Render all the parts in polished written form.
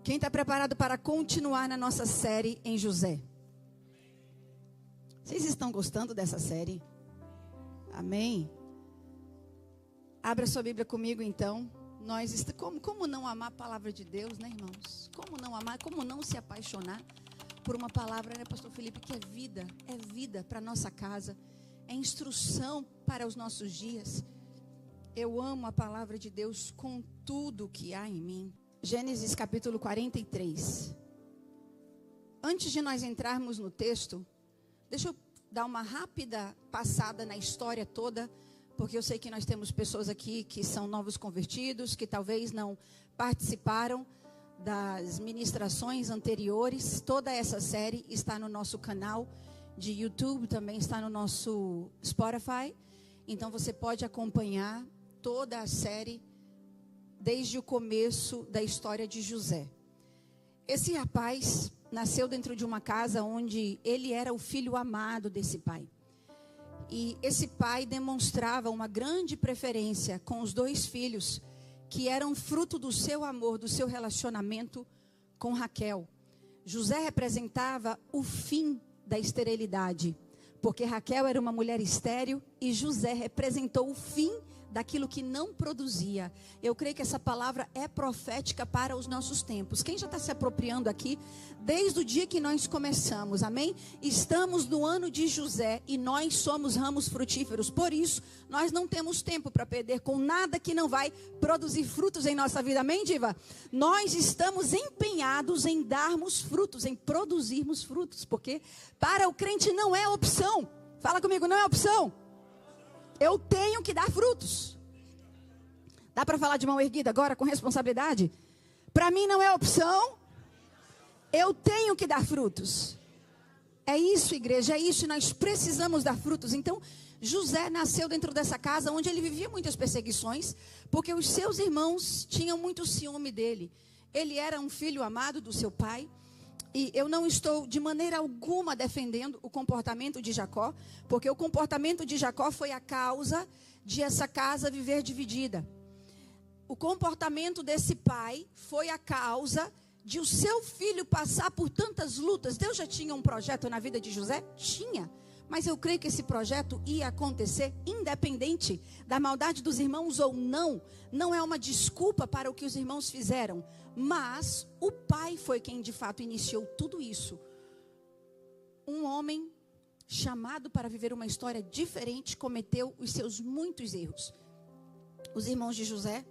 Quem está preparado para continuar na nossa série em José? Vocês estão gostando dessa série? Amém? Abra sua Bíblia comigo, então. Como não amar a palavra de Deus, né, irmãos? Como não amar, como não se apaixonar por uma palavra, né, pastor Felipe, que é vida para a nossa casa, é instrução para os nossos dias. Eu amo a palavra de Deus com tudo que há em mim. Gênesis capítulo 43. Antes de nós entrarmos no texto, deixa eu dar uma rápida passada na história toda, porque eu sei que nós temos pessoas aqui que são novos convertidos, que talvez não participaram das ministrações anteriores. Toda essa série está no nosso canal de YouTube, também está no nosso Spotify. Então você pode acompanhar toda a série desde o começo da história de José. Esse rapaz nasceu dentro de uma casa onde ele era o filho amado desse pai. E esse pai demonstrava uma grande preferência com os dois filhos, que eram fruto do seu amor, do seu relacionamento com Raquel. José representava o fim da esterilidade, porque Raquel era uma mulher estéril e José representou o fim daquilo que não produzia. Eu creio que essa palavra é profética para os nossos tempos. Quem já está se apropriando aqui desde o dia que nós começamos, amém? Estamos no ano de José e nós somos ramos frutíferos. Por isso, nós não temos tempo para perder com nada que não vai produzir frutos em nossa vida, amém, diva? Nós estamos empenhados em darmos frutos, em produzirmos frutos, porque para o crente não é opção. Fala comigo, não é opção. Eu tenho que dar frutos. Dá para falar de mão erguida agora com responsabilidade? Para mim não é opção. Eu tenho que dar frutos. É isso, igreja, é isso. Nós precisamos dar frutos. Então, José nasceu dentro dessa casa onde ele vivia muitas perseguições, porque os seus irmãos tinham muito ciúme dele. Ele era um filho amado do seu pai. E eu não estou de maneira alguma defendendo o comportamento de Jacó, porque o comportamento de Jacó foi a causa de essa casa viver dividida. O comportamento desse pai foi a causa de o seu filho passar por tantas lutas. Deus já tinha um projeto na vida de José? Tinha. Mas eu creio que esse projeto ia acontecer independente da maldade dos irmãos ou não. Não é uma desculpa para o que os irmãos fizeram. Mas o pai foi quem de fato iniciou tudo isso. Um homem chamado para viver uma história diferente cometeu os seus muitos erros. Os irmãos de José,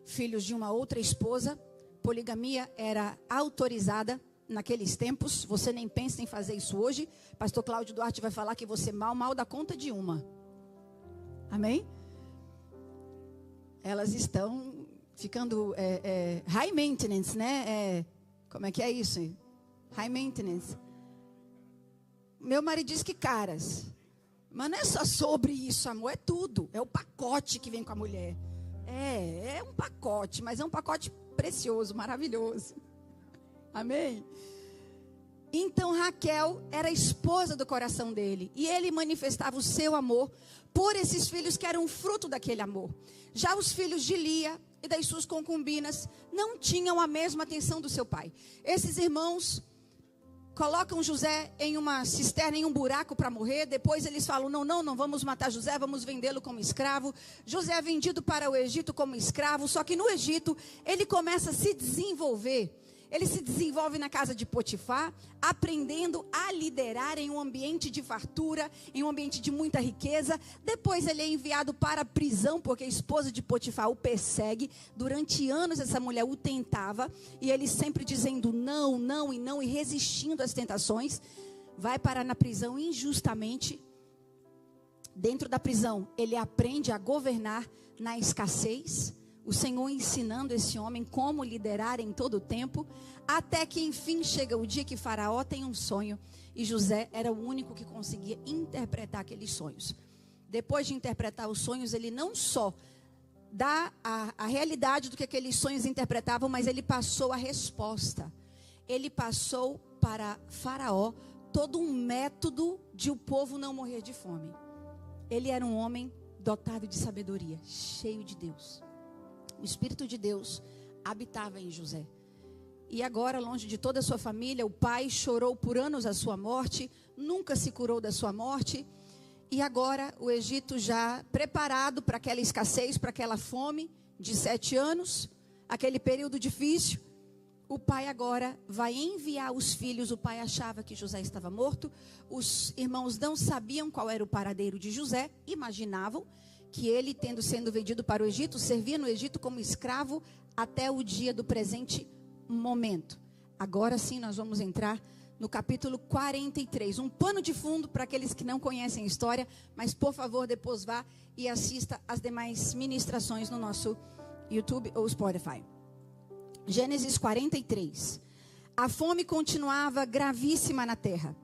filhos de uma outra esposa, poligamia era autorizada naqueles tempos. Você nem pensa em fazer isso hoje. Pastor Cláudio Duarte vai falar que você mal dá conta de uma. Amém? Elas estão ficando high maintenance, né? Como é que é isso? High maintenance. Meu marido diz que caras. Mas não é só sobre isso, amor. É tudo. É o pacote que vem com a mulher. É um pacote, mas é um pacote precioso, maravilhoso. Amém? Então Raquel era a esposa do coração dele. E ele manifestava o seu amor por esses filhos que eram fruto daquele amor. Já os filhos de Lia e das suas concubinas não tinham a mesma atenção do seu pai. Esses irmãos colocam José em uma cisterna, em um buraco para morrer. Depois eles falam, não vamos matar José, vamos vendê-lo como escravo. José é vendido para o Egito como escravo. Só que no Egito ele começa a se desenvolver. Ele se desenvolve na casa de Potifar, aprendendo a liderar em um ambiente de fartura, em um ambiente de muita riqueza. Depois ele é enviado para a prisão, porque a esposa de Potifar o persegue. Durante anos essa mulher o tentava, e ele sempre dizendo não, e resistindo às tentações. Vai parar na prisão injustamente. Dentro da prisão, ele aprende a governar na escassez. O Senhor ensinando esse homem como liderar em todo o tempo, até que enfim chega o dia que Faraó tem um sonho, e José era o único que conseguia interpretar aqueles sonhos. Depois de interpretar os sonhos, ele não só dá a realidade do que aqueles sonhos interpretavam, mas ele passou a resposta. Ele passou para Faraó todo um método de o povo não morrer de fome. Ele era um homem dotado de sabedoria, cheio de Deus. O Espírito de Deus habitava em José. E agora, longe de toda a sua família, o pai chorou por anos a sua morte, nunca se curou da sua morte. E agora o Egito já preparado para aquela escassez, para aquela fome de 7 anos, aquele período difícil. O pai agora vai enviar os filhos. O pai achava que José estava morto. Os irmãos não sabiam qual era o paradeiro de José. Imaginavam que ele, sendo vendido para o Egito, servia no Egito como escravo até o dia do presente momento. Agora sim nós vamos entrar no capítulo 43. Um pano de fundo para aqueles que não conhecem a história. Mas por favor, depois vá e assista as demais ministrações no nosso YouTube ou Spotify. Gênesis 43. A fome continuava gravíssima na terra.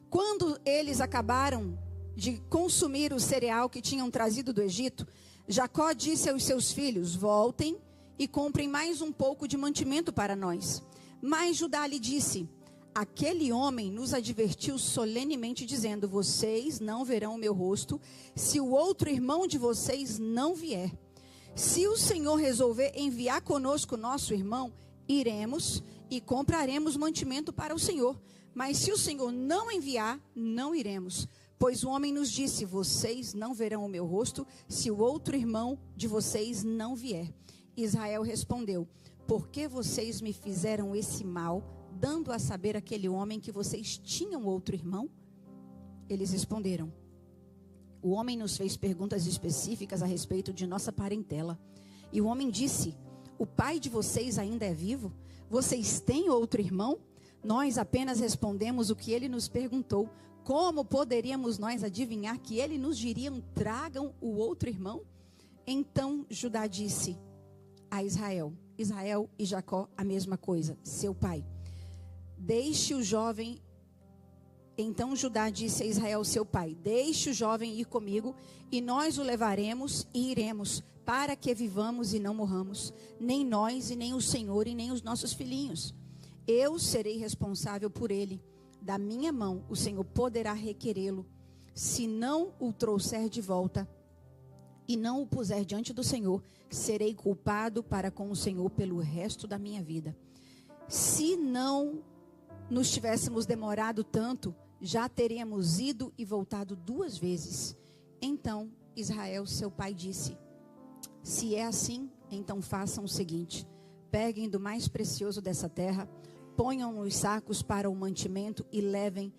Quando eles acabaram de consumir o cereal que tinham trazido do Egito, Jacó disse aos seus filhos: voltem e comprem mais um pouco de mantimento para nós. Mas Judá lhe disse: aquele homem nos advertiu solenemente, dizendo: vocês não verão o meu rosto, se o outro irmão de vocês não vier. Se o Senhor resolver enviar conosco nosso irmão, iremos e compraremos mantimento para o Senhor. Mas se o Senhor não enviar, não iremos. Pois o homem nos disse: vocês não verão o meu rosto, se o outro irmão de vocês não vier. Israel respondeu: por que vocês me fizeram esse mal, dando a saber àquele homem que vocês tinham outro irmão? Eles responderam: o homem nos fez perguntas específicas a respeito de nossa parentela. E o homem disse: o pai de vocês ainda é vivo? Vocês têm outro irmão? Nós apenas respondemos o que ele nos perguntou. Como poderíamos nós adivinhar que ele nos diria: tragam o outro irmão? Então Judá disse a Israel e Jacó a mesma coisa, seu pai: deixe o jovem. Então Judá disse a Israel, seu pai: deixe o jovem ir comigo, e nós o levaremos e iremos, para que vivamos e não morramos, nem nós, e nem o Senhor, e nem os nossos filhinhos. Eu serei responsável por ele. Da minha mão o Senhor poderá requerê-lo. Se não o trouxer de volta e não o puser diante do Senhor, serei culpado para com o Senhor pelo resto da minha vida. Se não nos tivéssemos demorado tanto, já teríamos ido e voltado 2 vezes. Então Israel, seu pai, disse: se é assim, então façam o seguinte: peguem do mais precioso dessa terra, ponham nos sacos para o mantimento e levem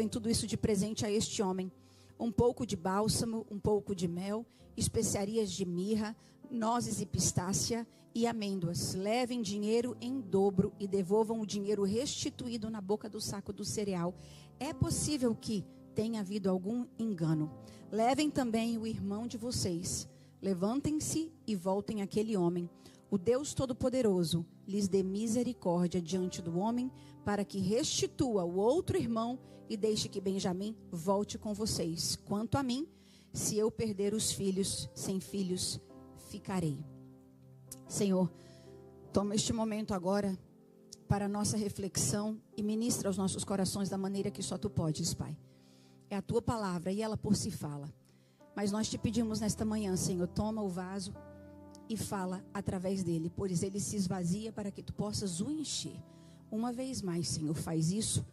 tudo isso de presente a este homem: um pouco de bálsamo, um pouco de mel, especiarias de mirra, nozes e pistácia e amêndoas. Levem dinheiro em dobro e devolvam o dinheiro restituído na boca do saco do cereal. É possível que tenha havido algum engano. Levem também o irmão de vocês. Levantem-se e voltem àquele homem. O Deus Todo-Poderoso lhes dê misericórdia diante do homem, para que restitua o outro irmão e deixe que Benjamim volte com vocês. Quanto a mim, se eu perder os filhos, sem filhos ficarei. Senhor, toma este momento agora para a nossa reflexão e ministra aos nossos corações da maneira que só Tu podes, Pai. É a Tua palavra e ela por si fala. Mas nós te pedimos nesta manhã, Senhor, toma o vaso e fala através dele, pois ele se esvazia para que Tu possas o encher. Uma vez mais, Senhor, faz isso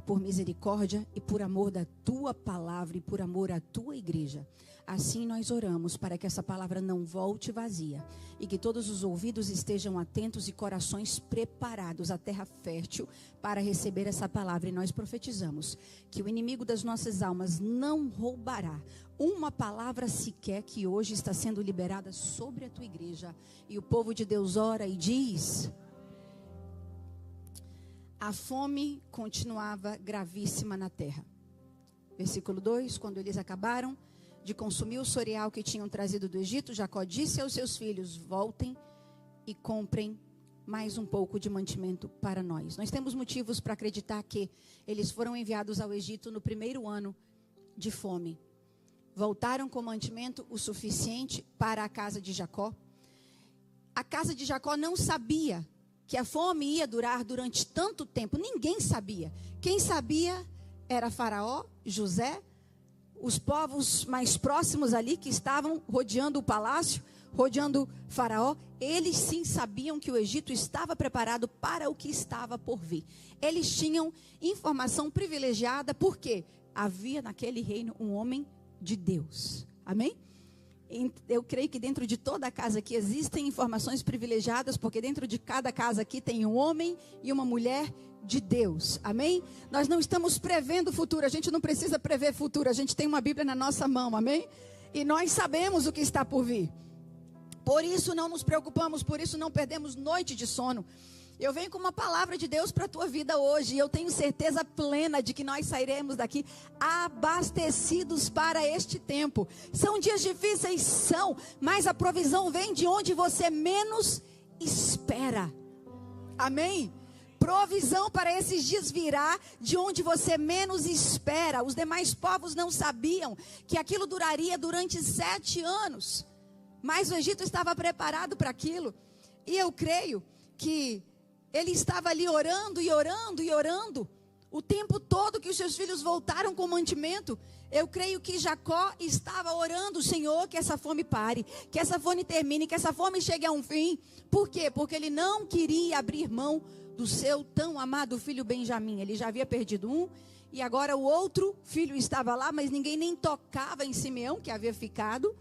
por misericórdia e por amor da Tua palavra e por amor à Tua igreja. Assim nós oramos para que essa palavra não volte vazia e que todos os ouvidos estejam atentos e corações preparados, a terra fértil para receber essa palavra. E nós profetizamos que o inimigo das nossas almas não roubará uma palavra sequer que hoje está sendo liberada sobre a Tua igreja. E o povo de Deus ora e diz: a fome continuava gravíssima na terra. Versículo 2, quando eles acabaram de consumir o cereal que tinham trazido do Egito, Jacó disse aos seus filhos: voltem e comprem mais um pouco de mantimento para nós. Nós temos motivos para acreditar que eles foram enviados ao Egito no primeiro ano de fome. Voltaram com mantimento o suficiente para a casa de Jacó. A casa de Jacó não sabia que a fome ia durar durante tanto tempo. Ninguém sabia. Quem sabia era Faraó, José, os povos mais próximos ali que estavam rodeando o palácio, rodeando Faraó, eles sim sabiam que o Egito estava preparado para o que estava por vir. Eles tinham informação privilegiada, porque havia naquele reino um homem de Deus. Amém? Eu creio que dentro de toda a casa aqui existem informações privilegiadas, porque dentro de cada casa aqui tem um homem e uma mulher de Deus. Amém? Nós não estamos prevendo o futuro, a gente não precisa prever futuro, a gente tem uma Bíblia na nossa mão, amém? E nós sabemos o que está por vir. Por isso não nos preocupamos, por isso não perdemos noite de sono. Eu venho com uma palavra de Deus para a tua vida hoje, e eu tenho certeza plena de que nós sairemos daqui abastecidos para este tempo. São dias difíceis, são, mas a provisão vem de onde você menos espera. Amém? Provisão para esses dias virá de onde você menos espera. Os demais povos não sabiam que aquilo duraria durante 7 anos, mas o Egito estava preparado para aquilo. E eu creio que ele estava ali orando e orando e orando o tempo todo que os seus filhos voltaram com mantimento. Eu creio que Jacó estava orando: Senhor, que essa fome pare, que essa fome termine, que essa fome chegue a um fim. Por quê? Porque ele não queria abrir mão do seu tão amado filho Benjamim. Ele já havia perdido um, e agora o outro filho estava lá, mas ninguém nem tocava em Simeão, que havia ficado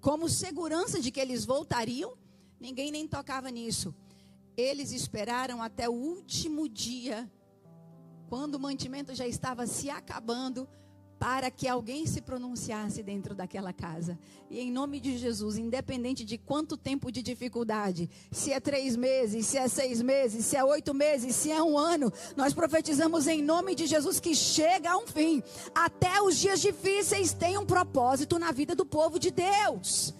como segurança de que eles voltariam. Ninguém nem tocava nisso. Eles esperaram até o último dia, quando o mantimento já estava se acabando, para que alguém se pronunciasse dentro daquela casa. E em nome de Jesus, independente de quanto tempo de dificuldade, se é 3 meses, se é 6 meses, se é 8 meses, se é 1 ano, nós profetizamos em nome de Jesus que chega a um fim. Até os dias difíceis têm um propósito na vida do povo de Deus.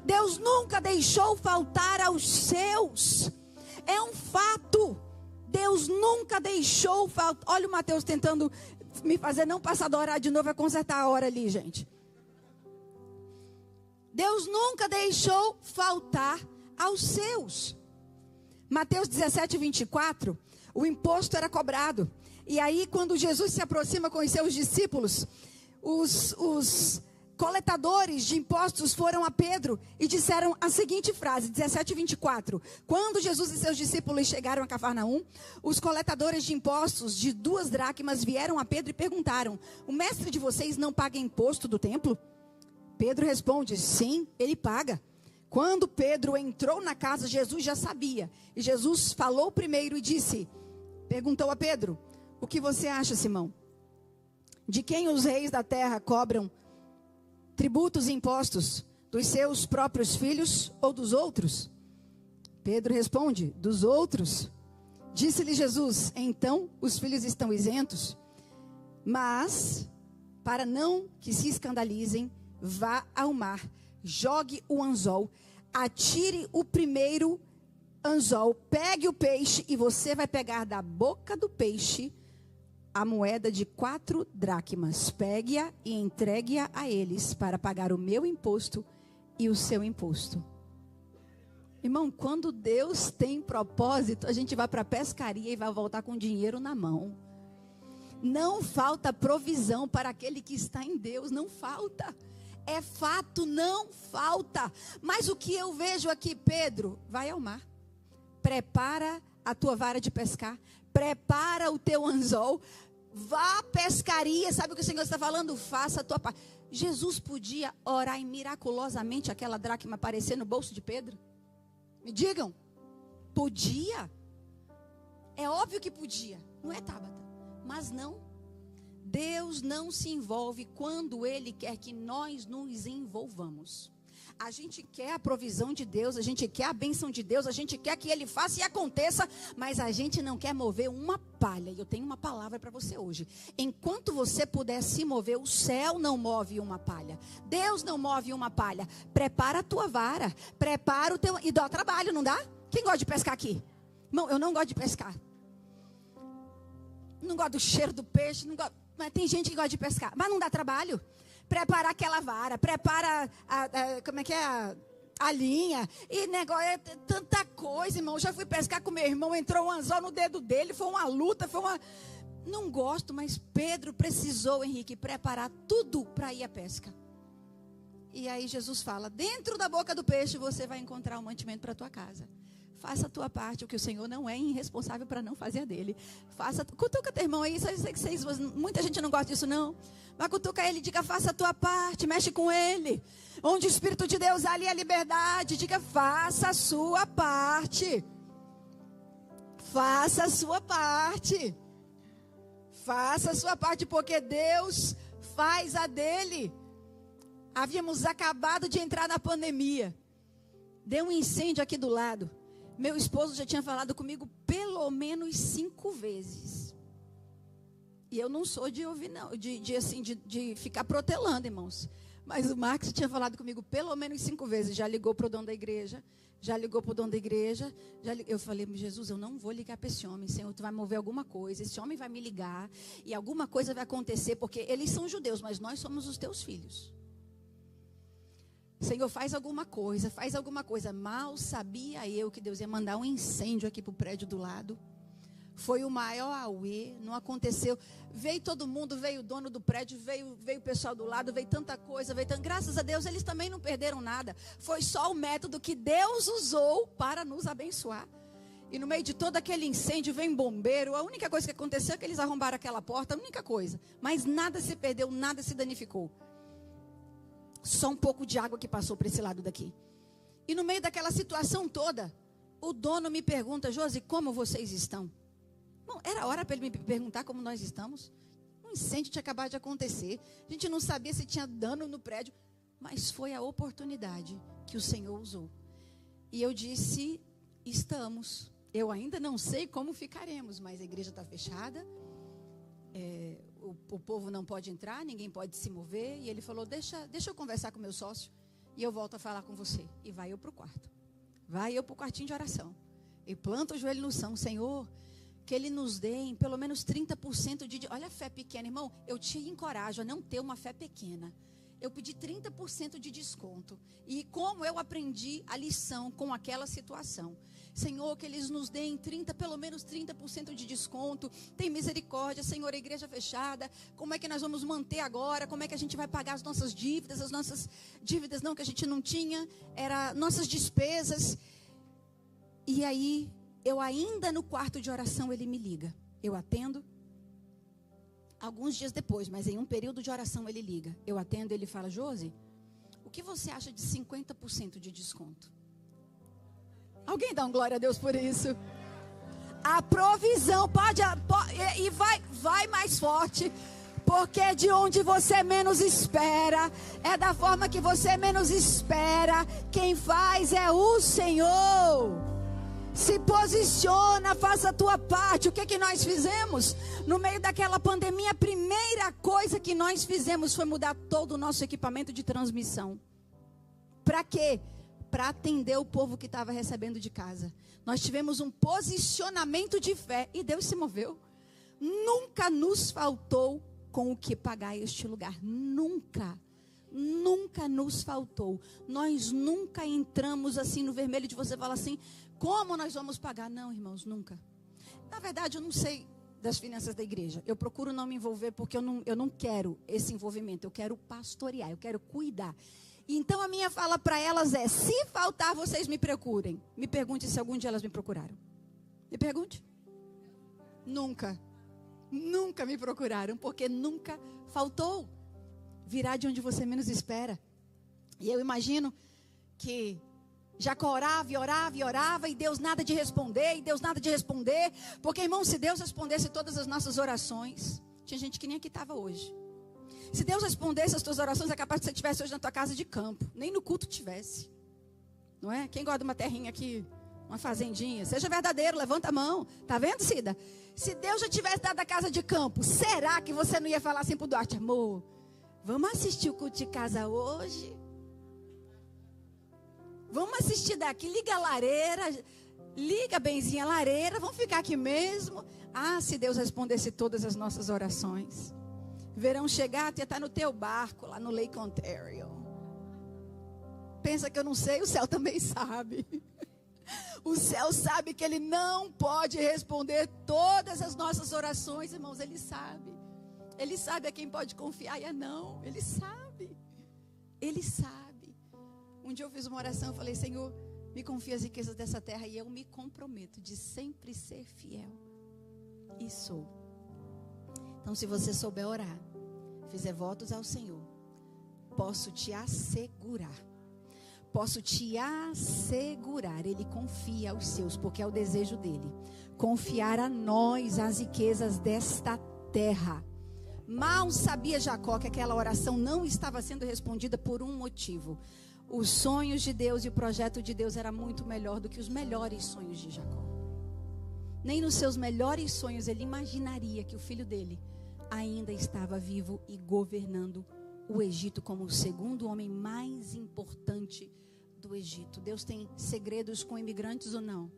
Deus nunca deixou faltar aos seus. É um fato. Deus nunca deixou faltar. Olha o Mateus tentando me fazer não passar da hora de novo, é consertar a hora ali, gente. Deus nunca deixou faltar aos seus. Mateus 17, 24, o imposto era cobrado. E aí, quando Jesus se aproxima com os seus discípulos, os coletadores de impostos foram a Pedro e disseram a seguinte frase, 17 e 24. Quando Jesus e seus discípulos chegaram a Cafarnaum, os coletadores de impostos de 2 dracmas vieram a Pedro e perguntaram: o mestre de vocês não paga imposto do templo? Pedro responde: sim, ele paga. Quando Pedro entrou na casa, Jesus já sabia. E Jesus falou primeiro e perguntou a Pedro: o que você acha, Simão? De quem os reis da terra cobram tributos e impostos? Dos seus próprios filhos ou dos outros? Pedro responde: dos outros. Disse-lhe Jesus: então os filhos estão isentos? Mas, para não que se escandalizem, vá ao mar, jogue o anzol, atire o primeiro anzol, pegue o peixe, e você vai pegar da boca do peixe a moeda de 4 dracmas. Pegue-a e entregue-a a eles para pagar o meu imposto e o seu imposto. Irmão, quando Deus tem propósito, a gente vai para a pescaria e vai voltar com dinheiro na mão. Não falta provisão para aquele que está em Deus, não falta. É fato, não falta. Mas o que eu vejo aqui, Pedro, vai ao mar. Prepara a tua vara de pescar. Prepara o teu anzol. Vá à pescaria. Sabe o que o Senhor está falando? Faça a tua parte. Jesus podia orar e miraculosamente aquela dracma aparecer no bolso de Pedro? Me digam. Podia. É óbvio que podia. Não é, Tabata? Mas não. Deus não se envolve quando Ele quer que nós nos envolvamos. A gente quer a provisão de Deus, a gente quer a bênção de Deus, a gente quer que Ele faça e aconteça, mas a gente não quer mover uma palha. E eu tenho uma palavra para você hoje. Enquanto você puder se mover, o céu não move uma palha. Deus não move uma palha. Prepara a tua vara, prepara o teu... E dá trabalho, não dá? Quem gosta de pescar aqui? Irmão, eu não gosto de pescar. Não gosto do cheiro do peixe, não gosto... Mas tem gente que gosta de pescar, mas não dá trabalho. Preparar aquela vara, prepara a linha, e negócio, é tanta coisa, irmão. Já fui pescar com meu irmão, entrou um anzol no dedo dele, foi uma luta, Não gosto, mas Pedro precisou, Henrique, preparar tudo para ir à pesca. E aí Jesus fala, dentro da boca do peixe você vai encontrar um mantimento para a tua casa. Faça a tua parte, o que o Senhor não é irresponsável para não fazer a dele. Cutuca teu irmão aí, muita gente não gosta disso não. Mas cutuca ele, diga, faça a tua parte, mexe com ele. Onde o Espírito de Deus há, ali a liberdade, diga, faça a sua parte. Faça a sua parte. Faça a sua parte, porque Deus faz a dele. Havíamos acabado de entrar na pandemia. Deu um incêndio aqui do lado. Meu esposo já tinha falado comigo pelo menos 5 vezes. E eu não sou de ouvir, não, de ficar protelando, irmãos. Mas o Marcos tinha falado comigo pelo menos 5 vezes. Já ligou para o dono da igreja. Já ligou para o dono da igreja. Eu falei, Jesus, eu não vou ligar para esse homem. Senhor, tu vai mover alguma coisa. Esse homem vai me ligar. E alguma coisa vai acontecer. Porque eles são judeus, mas nós somos os teus filhos. Senhor, faz alguma coisa, faz alguma coisa. Mal sabia eu que Deus ia mandar um incêndio aqui para o prédio do lado. Foi o maior auê, não aconteceu. Veio todo mundo, veio o dono do prédio, veio o pessoal do lado, veio tanta coisa, graças a Deus eles também não perderam nada. Foi só o método que Deus usou para nos abençoar. E no meio de todo aquele incêndio vem bombeiro. A única coisa que aconteceu é que eles arrombaram aquela porta, a única coisa. Mas nada se perdeu, nada se danificou. Só um pouco de água que passou para esse lado daqui. E no meio daquela situação toda, o dono me pergunta, Josi, como vocês estão? Bom, era hora para ele me perguntar como nós estamos. Um incêndio tinha acabado de acontecer. A gente não sabia se tinha dano no prédio. Mas foi a oportunidade que o Senhor usou. E eu disse, estamos. Eu ainda não sei como ficaremos, mas a igreja está fechada. O povo não pode entrar, ninguém pode se mover. E ele falou, deixa eu conversar com meu sócio e eu volto a falar com você. E vai eu para o quarto. Vai eu para o quartinho de oração. E planta o joelho no chão. Senhor, que Ele nos dê em pelo menos 30% de... Olha a fé pequena, irmão. Eu te encorajo a não ter uma fé pequena. Eu pedi 30% de desconto. E como eu aprendi a lição com aquela situação. Senhor, que eles nos deem pelo menos 30% de desconto. Tem misericórdia, Senhor, a igreja fechada. Como é que nós vamos manter agora? Como é que a gente vai pagar as nossas dívidas? As nossas dívidas não, que a gente não tinha. Era nossas despesas. E aí, eu ainda no quarto de oração, ele me liga. Eu atendo. Alguns dias depois, mas em um período de oração ele liga. Eu atendo, ele fala, Josi, o que você acha de 50% de desconto? Alguém dá um glória a Deus por isso? A provisão, e vai mais forte, porque é de onde você menos espera, é da forma que você menos espera, quem faz é o Senhor. Se posiciona, faça a tua parte. O que nós fizemos? No meio daquela pandemia, a primeira coisa que nós fizemos foi mudar todo o nosso equipamento de transmissão. Para quê? Para atender o povo que estava recebendo de casa. Nós tivemos um posicionamento de fé e Deus se moveu. Nunca nos faltou com o que pagar este lugar. Nunca. Nunca nos faltou. Nós nunca entramos assim no vermelho de você falar assim, como nós vamos pagar? Não, irmãos, nunca. Na verdade, eu não sei das finanças da igreja. Eu procuro não me envolver porque eu não quero esse envolvimento. Eu quero pastorear, eu quero cuidar. Então a minha fala para elas é, se faltar, vocês me procurem. Me pergunte se algum dia elas me procuraram. Me pergunte. Nunca. Nunca me procuraram, porque nunca faltou. Virá de onde você menos espera. E eu imagino que Jacó orava e orava e orava, e Deus nada de responder, porque, irmão, se Deus respondesse todas as nossas orações, tinha gente que nem aqui estava hoje. Se Deus respondesse as tuas orações, é capaz de você estivesse hoje na tua casa de campo, nem no culto tivesse, não é? Quem gosta de uma terrinha aqui, uma fazendinha, seja verdadeiro, levanta a mão, tá vendo, Cida? Se Deus já tivesse dado a casa de campo, será que você não ia falar assim pro Duarte, amor, vamos assistir o culto de casa hoje? Vamos assistir daqui, liga a lareira, liga benzinha a lareira, vamos ficar aqui mesmo. Ah, se Deus respondesse todas as nossas orações. Verão chegar, tu ia estar no teu barco, lá no Lake Ontario. Pensa que eu não sei, o céu também sabe. O céu sabe que Ele não pode responder todas as nossas orações, irmãos, Ele sabe. Ele sabe a quem pode confiar e a não, Ele sabe. Ele sabe. Um dia eu fiz uma oração, eu falei: Senhor, me confia as riquezas dessa terra e eu me comprometo de sempre ser fiel. E sou. Então, se você souber orar, fizer votos ao Senhor, posso te assegurar, Ele confia aos seus, porque é o desejo dele, confiar a nós as riquezas desta terra. Mal sabia Jacó que aquela oração não estava sendo respondida por um motivo. Os sonhos de Deus e o projeto de Deus era muito melhor do que os melhores sonhos de Jacó. Nem nos seus melhores sonhos ele imaginaria que o filho dele ainda estava vivo e governando o Egito como o segundo homem mais importante do Egito. Deus tem segredos com imigrantes ou não?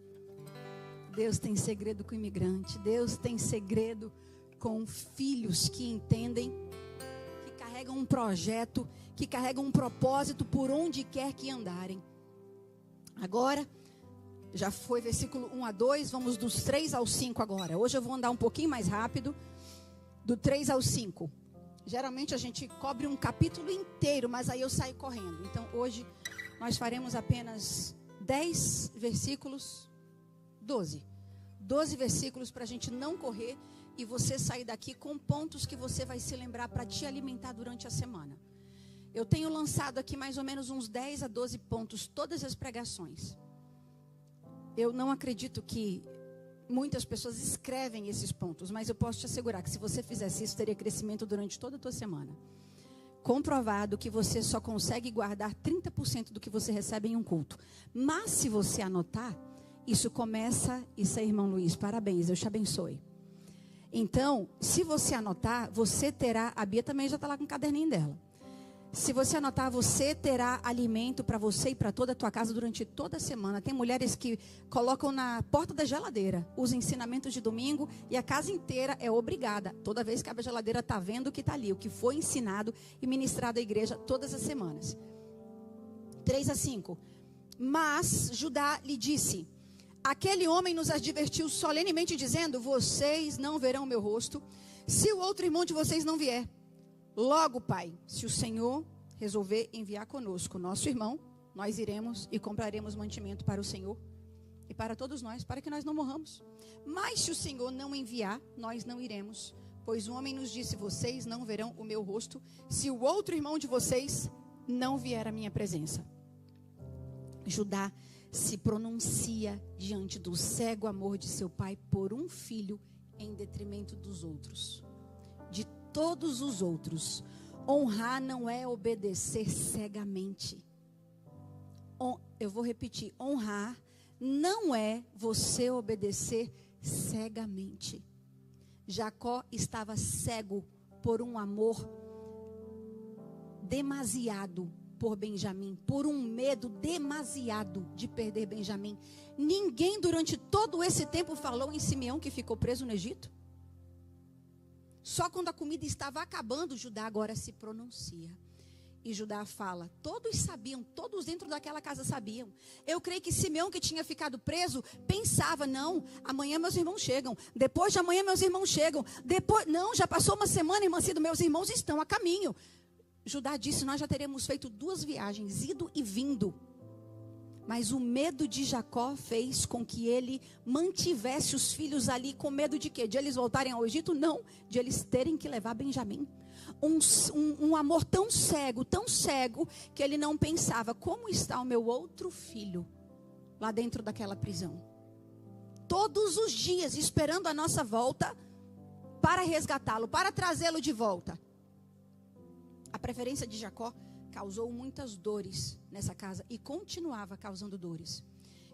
Deus tem segredo com imigrante. Deus tem segredo com filhos que entendem, que carregam um projeto, que carregam um propósito por onde quer que andarem. Agora, já foi versículo 1 a 2, vamos dos 3 ao 5 agora. Hoje eu vou andar um pouquinho mais rápido, do 3 ao 5. Geralmente a gente cobre um capítulo inteiro, mas aí eu saio correndo. Então hoje nós faremos apenas 10 versículos, 12 versículos para a gente não correr e você sair daqui com pontos que você vai se lembrar para te alimentar durante a semana. Eu tenho lançado aqui mais ou menos uns 10 a 12 pontos, todas as pregações. Eu não acredito que muitas pessoas escrevem esses pontos, mas eu posso te assegurar que se você fizesse isso, teria crescimento durante toda a tua semana. Comprovado que você só consegue guardar 30% do que você recebe em um culto. Mas se você anotar, isso aí, irmão Luiz, parabéns, Deus te abençoe. Então, se você anotar, você terá, a Bia também já está lá com o caderninho dela. Se você anotar, você terá alimento para você e para toda a tua casa durante toda a semana. Tem mulheres que colocam na porta da geladeira os ensinamentos de domingo e a casa inteira é obrigada. Toda vez que abre a geladeira está vendo o que está ali, o que foi ensinado e ministrado à igreja todas as semanas. 3 a 5. Mas Judá lhe disse: aquele homem nos advertiu solenemente dizendo: vocês não verão o meu rosto, se o outro irmão de vocês não vier. Logo, pai, se o Senhor resolver enviar conosco nosso irmão, nós iremos e compraremos mantimento para o Senhor e para todos nós, para que nós não morramos. Mas se o Senhor não enviar, nós não iremos, pois o homem nos disse: vocês não verão o meu rosto, se o outro irmão de vocês não vier à minha presença. Judá se pronuncia diante do cego amor de seu pai por um filho em detrimento dos outros. De todos os outros, honrar não é obedecer cegamente. Eu vou repetir: honrar não é você obedecer cegamente. Jacó estava cego por um amor demasiado por Benjamim, por um medo demasiado de perder Benjamim. Ninguém durante todo esse tempo falou em Simeão que ficou preso no Egito. Só quando a comida estava acabando, Judá agora se pronuncia. E Judá fala: todos sabiam, todos dentro daquela casa sabiam. Eu creio que Simeão, que tinha ficado preso, pensava: não, amanhã meus irmãos chegam. Depois de amanhã meus irmãos chegam. Não, já passou uma semana, irmã Cida, meus irmãos estão a caminho. Judá disse: nós já teremos feito 2 viagens, ido e vindo. Mas o medo de Jacó fez com que ele mantivesse os filhos ali, com medo de quê? De eles voltarem ao Egito? Não, de eles terem que levar Benjamim. Um amor tão cego, que ele não pensava: como está o meu outro filho lá dentro daquela prisão? Todos os dias esperando a nossa volta para resgatá-lo, para trazê-lo de volta. A preferência de Jacó causou muitas dores nessa casa e continuava causando dores.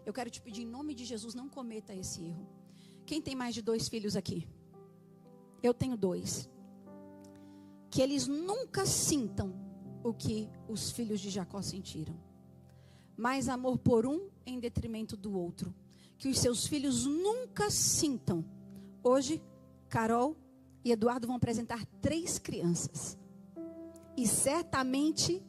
Eu quero te pedir, em nome de Jesus, não cometa esse erro. Quem tem mais de 2 filhos aqui? Eu tenho 2. Que eles nunca sintam o que os filhos de Jacó sentiram. Mais amor por um em detrimento do outro. Que os seus filhos nunca sintam. Hoje, Carol e Eduardo vão apresentar 3 crianças. E certamente,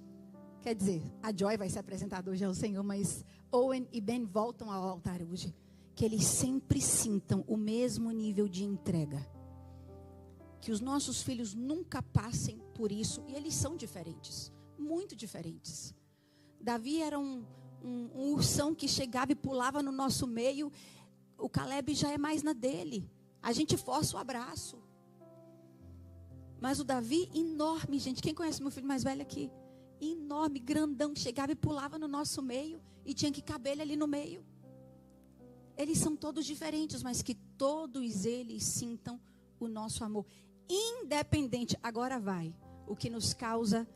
quer dizer, a Joy vai ser apresentada hoje ao Senhor, mas Owen e Ben voltam ao altar hoje. Que eles sempre sintam o mesmo nível de entrega. Que os nossos filhos nunca passem por isso. E eles são diferentes, muito diferentes. Davi era um ursão que chegava e pulava no nosso meio. O Caleb já é mais na dele. A gente força o abraço. Mas o Davi, enorme, gente. Quem conhece meu filho mais velho aqui? Enorme, grandão, chegava e pulava no nosso meio. E tinha que caber ele ali no meio. Eles são todos diferentes, mas que todos eles sintam o nosso amor. Independente, agora vai, o que nos causa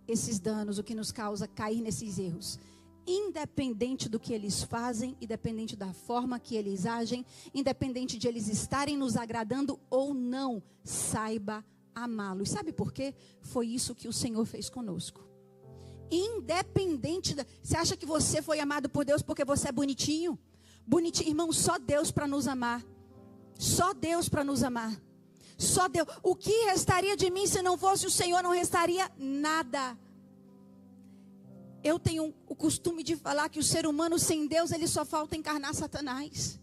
esses danos, o que nos causa cair nesses erros. Independente do que eles fazem, independente da forma que eles agem, independente de eles estarem nos agradando ou não, saiba amá-lo. E sabe por quê? Foi isso que o Senhor fez conosco. Independente você acha que você foi amado por Deus porque você é bonitinho? Bonitinho, irmão, só Deus para nos amar. Só Deus para nos amar. Só Deus. O que restaria de mim se não fosse o Senhor? Não restaria nada. Eu tenho o costume de falar que o ser humano sem Deus, ele só falta encarnar Satanás.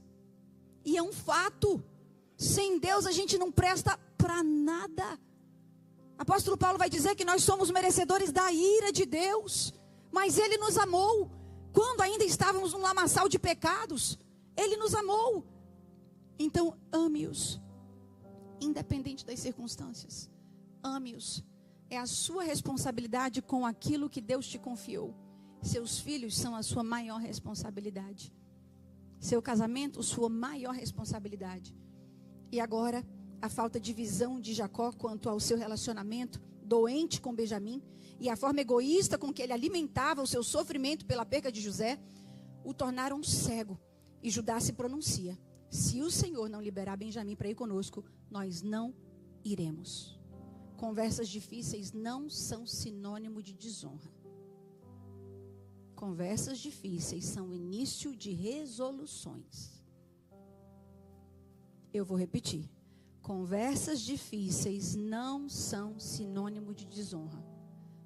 E é um fato. Sem Deus a gente não presta para nada. Apóstolo Paulo vai dizer que nós somos merecedores da ira de Deus. Mas Ele nos amou. Quando ainda estávamos num lamaçal de pecados, Ele nos amou. Então ame-os. Independente das circunstâncias. Ame-os. É a sua responsabilidade com aquilo que Deus te confiou. Seus filhos são a sua maior responsabilidade. Seu casamento, sua maior responsabilidade. E agora, a falta de visão de Jacó quanto ao seu relacionamento doente com Benjamim e a forma egoísta com que ele alimentava o seu sofrimento pela perca de José, o tornaram cego. E Judá se pronuncia: se o Senhor não liberar Benjamim para ir conosco, nós não iremos. Conversas difíceis não são sinônimo de desonra. Conversas difíceis são início de resoluções. Eu vou repetir. Conversas difíceis não são sinônimo de desonra.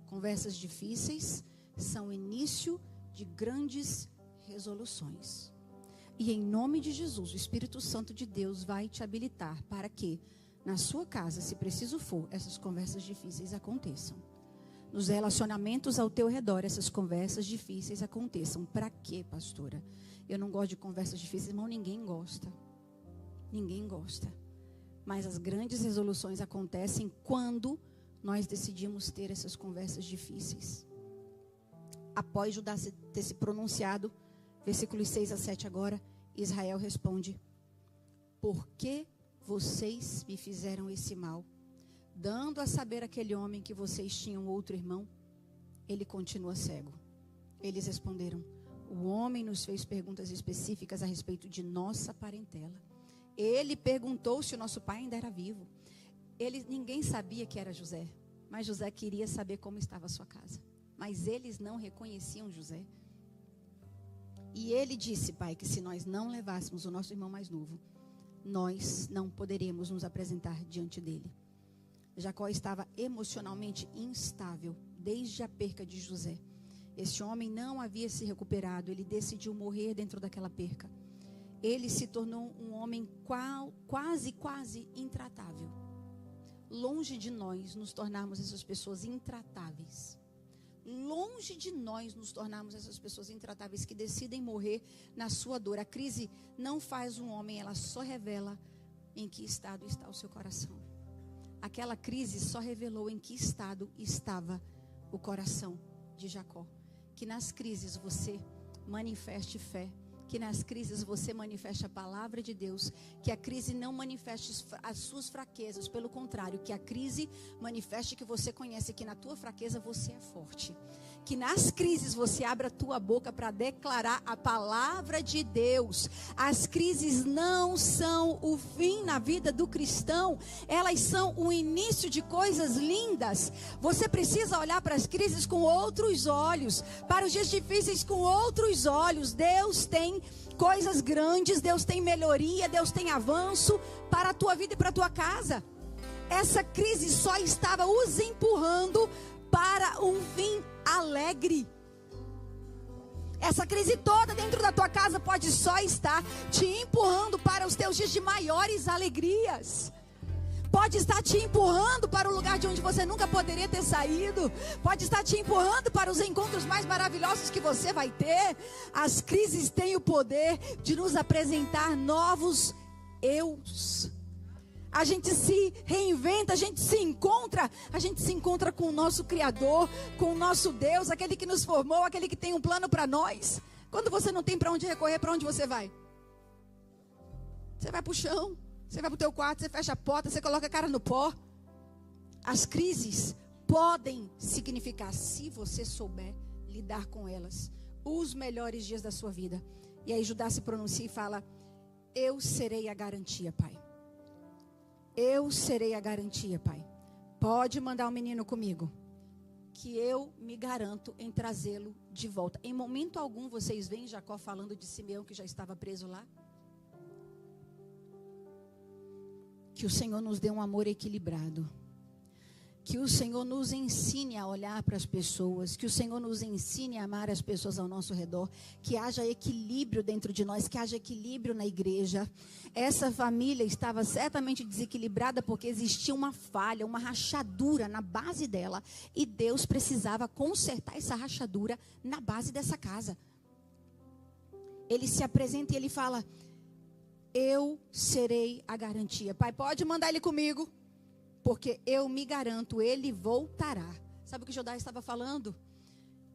Conversas difíceis são início de grandes resoluções. E em nome de Jesus, o Espírito Santo de Deus vai te habilitar para que, na sua casa, se preciso for, essas conversas difíceis aconteçam. Nos relacionamentos ao teu redor, essas conversas difíceis aconteçam. Para quê, pastora? Eu não gosto de conversas difíceis, irmão, ninguém gosta. Ninguém gosta. Mas as grandes resoluções acontecem quando nós decidimos ter essas conversas difíceis. Após Judá ter se pronunciado, versículos 6 a 7 agora, Israel responde: por que vocês me fizeram esse mal? Dando a saber àquele homem que vocês tinham outro irmão, ele continua cego. Eles responderam: o homem nos fez perguntas específicas a respeito de nossa parentela. Ele perguntou se o nosso pai ainda era vivo. Ninguém sabia que era José, mas José queria saber como estava a sua casa. Mas eles não reconheciam José. E ele disse: pai, que se nós não levássemos o nosso irmão mais novo, nós não poderíamos nos apresentar diante dele. Jacó estava emocionalmente instável desde a perca de José. Esse homem não havia se recuperado, ele decidiu morrer dentro daquela perca. Ele se tornou um homem quase intratável. Longe de nós nos tornarmos essas pessoas intratáveis. Longe de nós nos tornarmos essas pessoas intratáveis que decidem morrer na sua dor. A crise não faz um homem, ela só revela em que estado está o seu coração. Aquela crise só revelou em que estado estava o coração de Jacó. Que nas crises você manifeste fé. Que nas crises você manifeste a palavra de Deus. Que a crise não manifeste as suas fraquezas. Pelo contrário, que a crise manifeste que você conhece que na tua fraqueza você é forte. Que nas crises você abra a tua boca para declarar a palavra de Deus. As crises não são o fim na vida do cristão. Elas são o início de coisas lindas. Você precisa olhar para as crises com outros olhos. Para os dias difíceis com outros olhos. Deus tem coisas grandes, Deus tem melhoria, Deus tem avanço para a tua vida e para a tua casa. Essa crise só estava os empurrando para um fim alegre. Essa crise toda dentro da tua casa pode só estar te empurrando para os teus dias de maiores alegrias. pode estar te empurrando para o lugar de onde você nunca poderia ter saído, pode estar te empurrando para os encontros mais maravilhosos que você vai ter. As crises têm o poder de nos apresentar novos eus. A gente se reinventa, a gente se encontra com o nosso Criador, com o nosso Deus, aquele que nos formou, aquele que tem um plano para nós. Quando você não tem para onde recorrer, para onde você vai? Você vai para o chão, você vai para o teu quarto, você fecha a porta, você coloca a cara no pó. As crises podem significar, se você souber lidar com elas, os melhores dias da sua vida. E aí Judá se pronuncia e fala: eu serei a garantia, Pai. Eu serei a garantia, Pai. Pode mandar o menino comigo, que eu me garanto em trazê-lo de volta. Em momento algum vocês veem Jacó falando de Simeão que já estava preso lá? Que o Senhor nos dê um amor equilibrado. Que o Senhor nos ensine a olhar para as pessoas. Que o Senhor nos ensine a amar as pessoas ao nosso redor. Que haja equilíbrio dentro de nós. Que haja equilíbrio na igreja. Essa família estava certamente desequilibrada porque existia uma falha, uma rachadura na base dela. E Deus precisava consertar essa rachadura na base dessa casa. Ele se apresenta e ele fala: eu serei a garantia. Pai, pode mandar ele comigo, porque eu me garanto, ele voltará. Sabe o que Judá estava falando?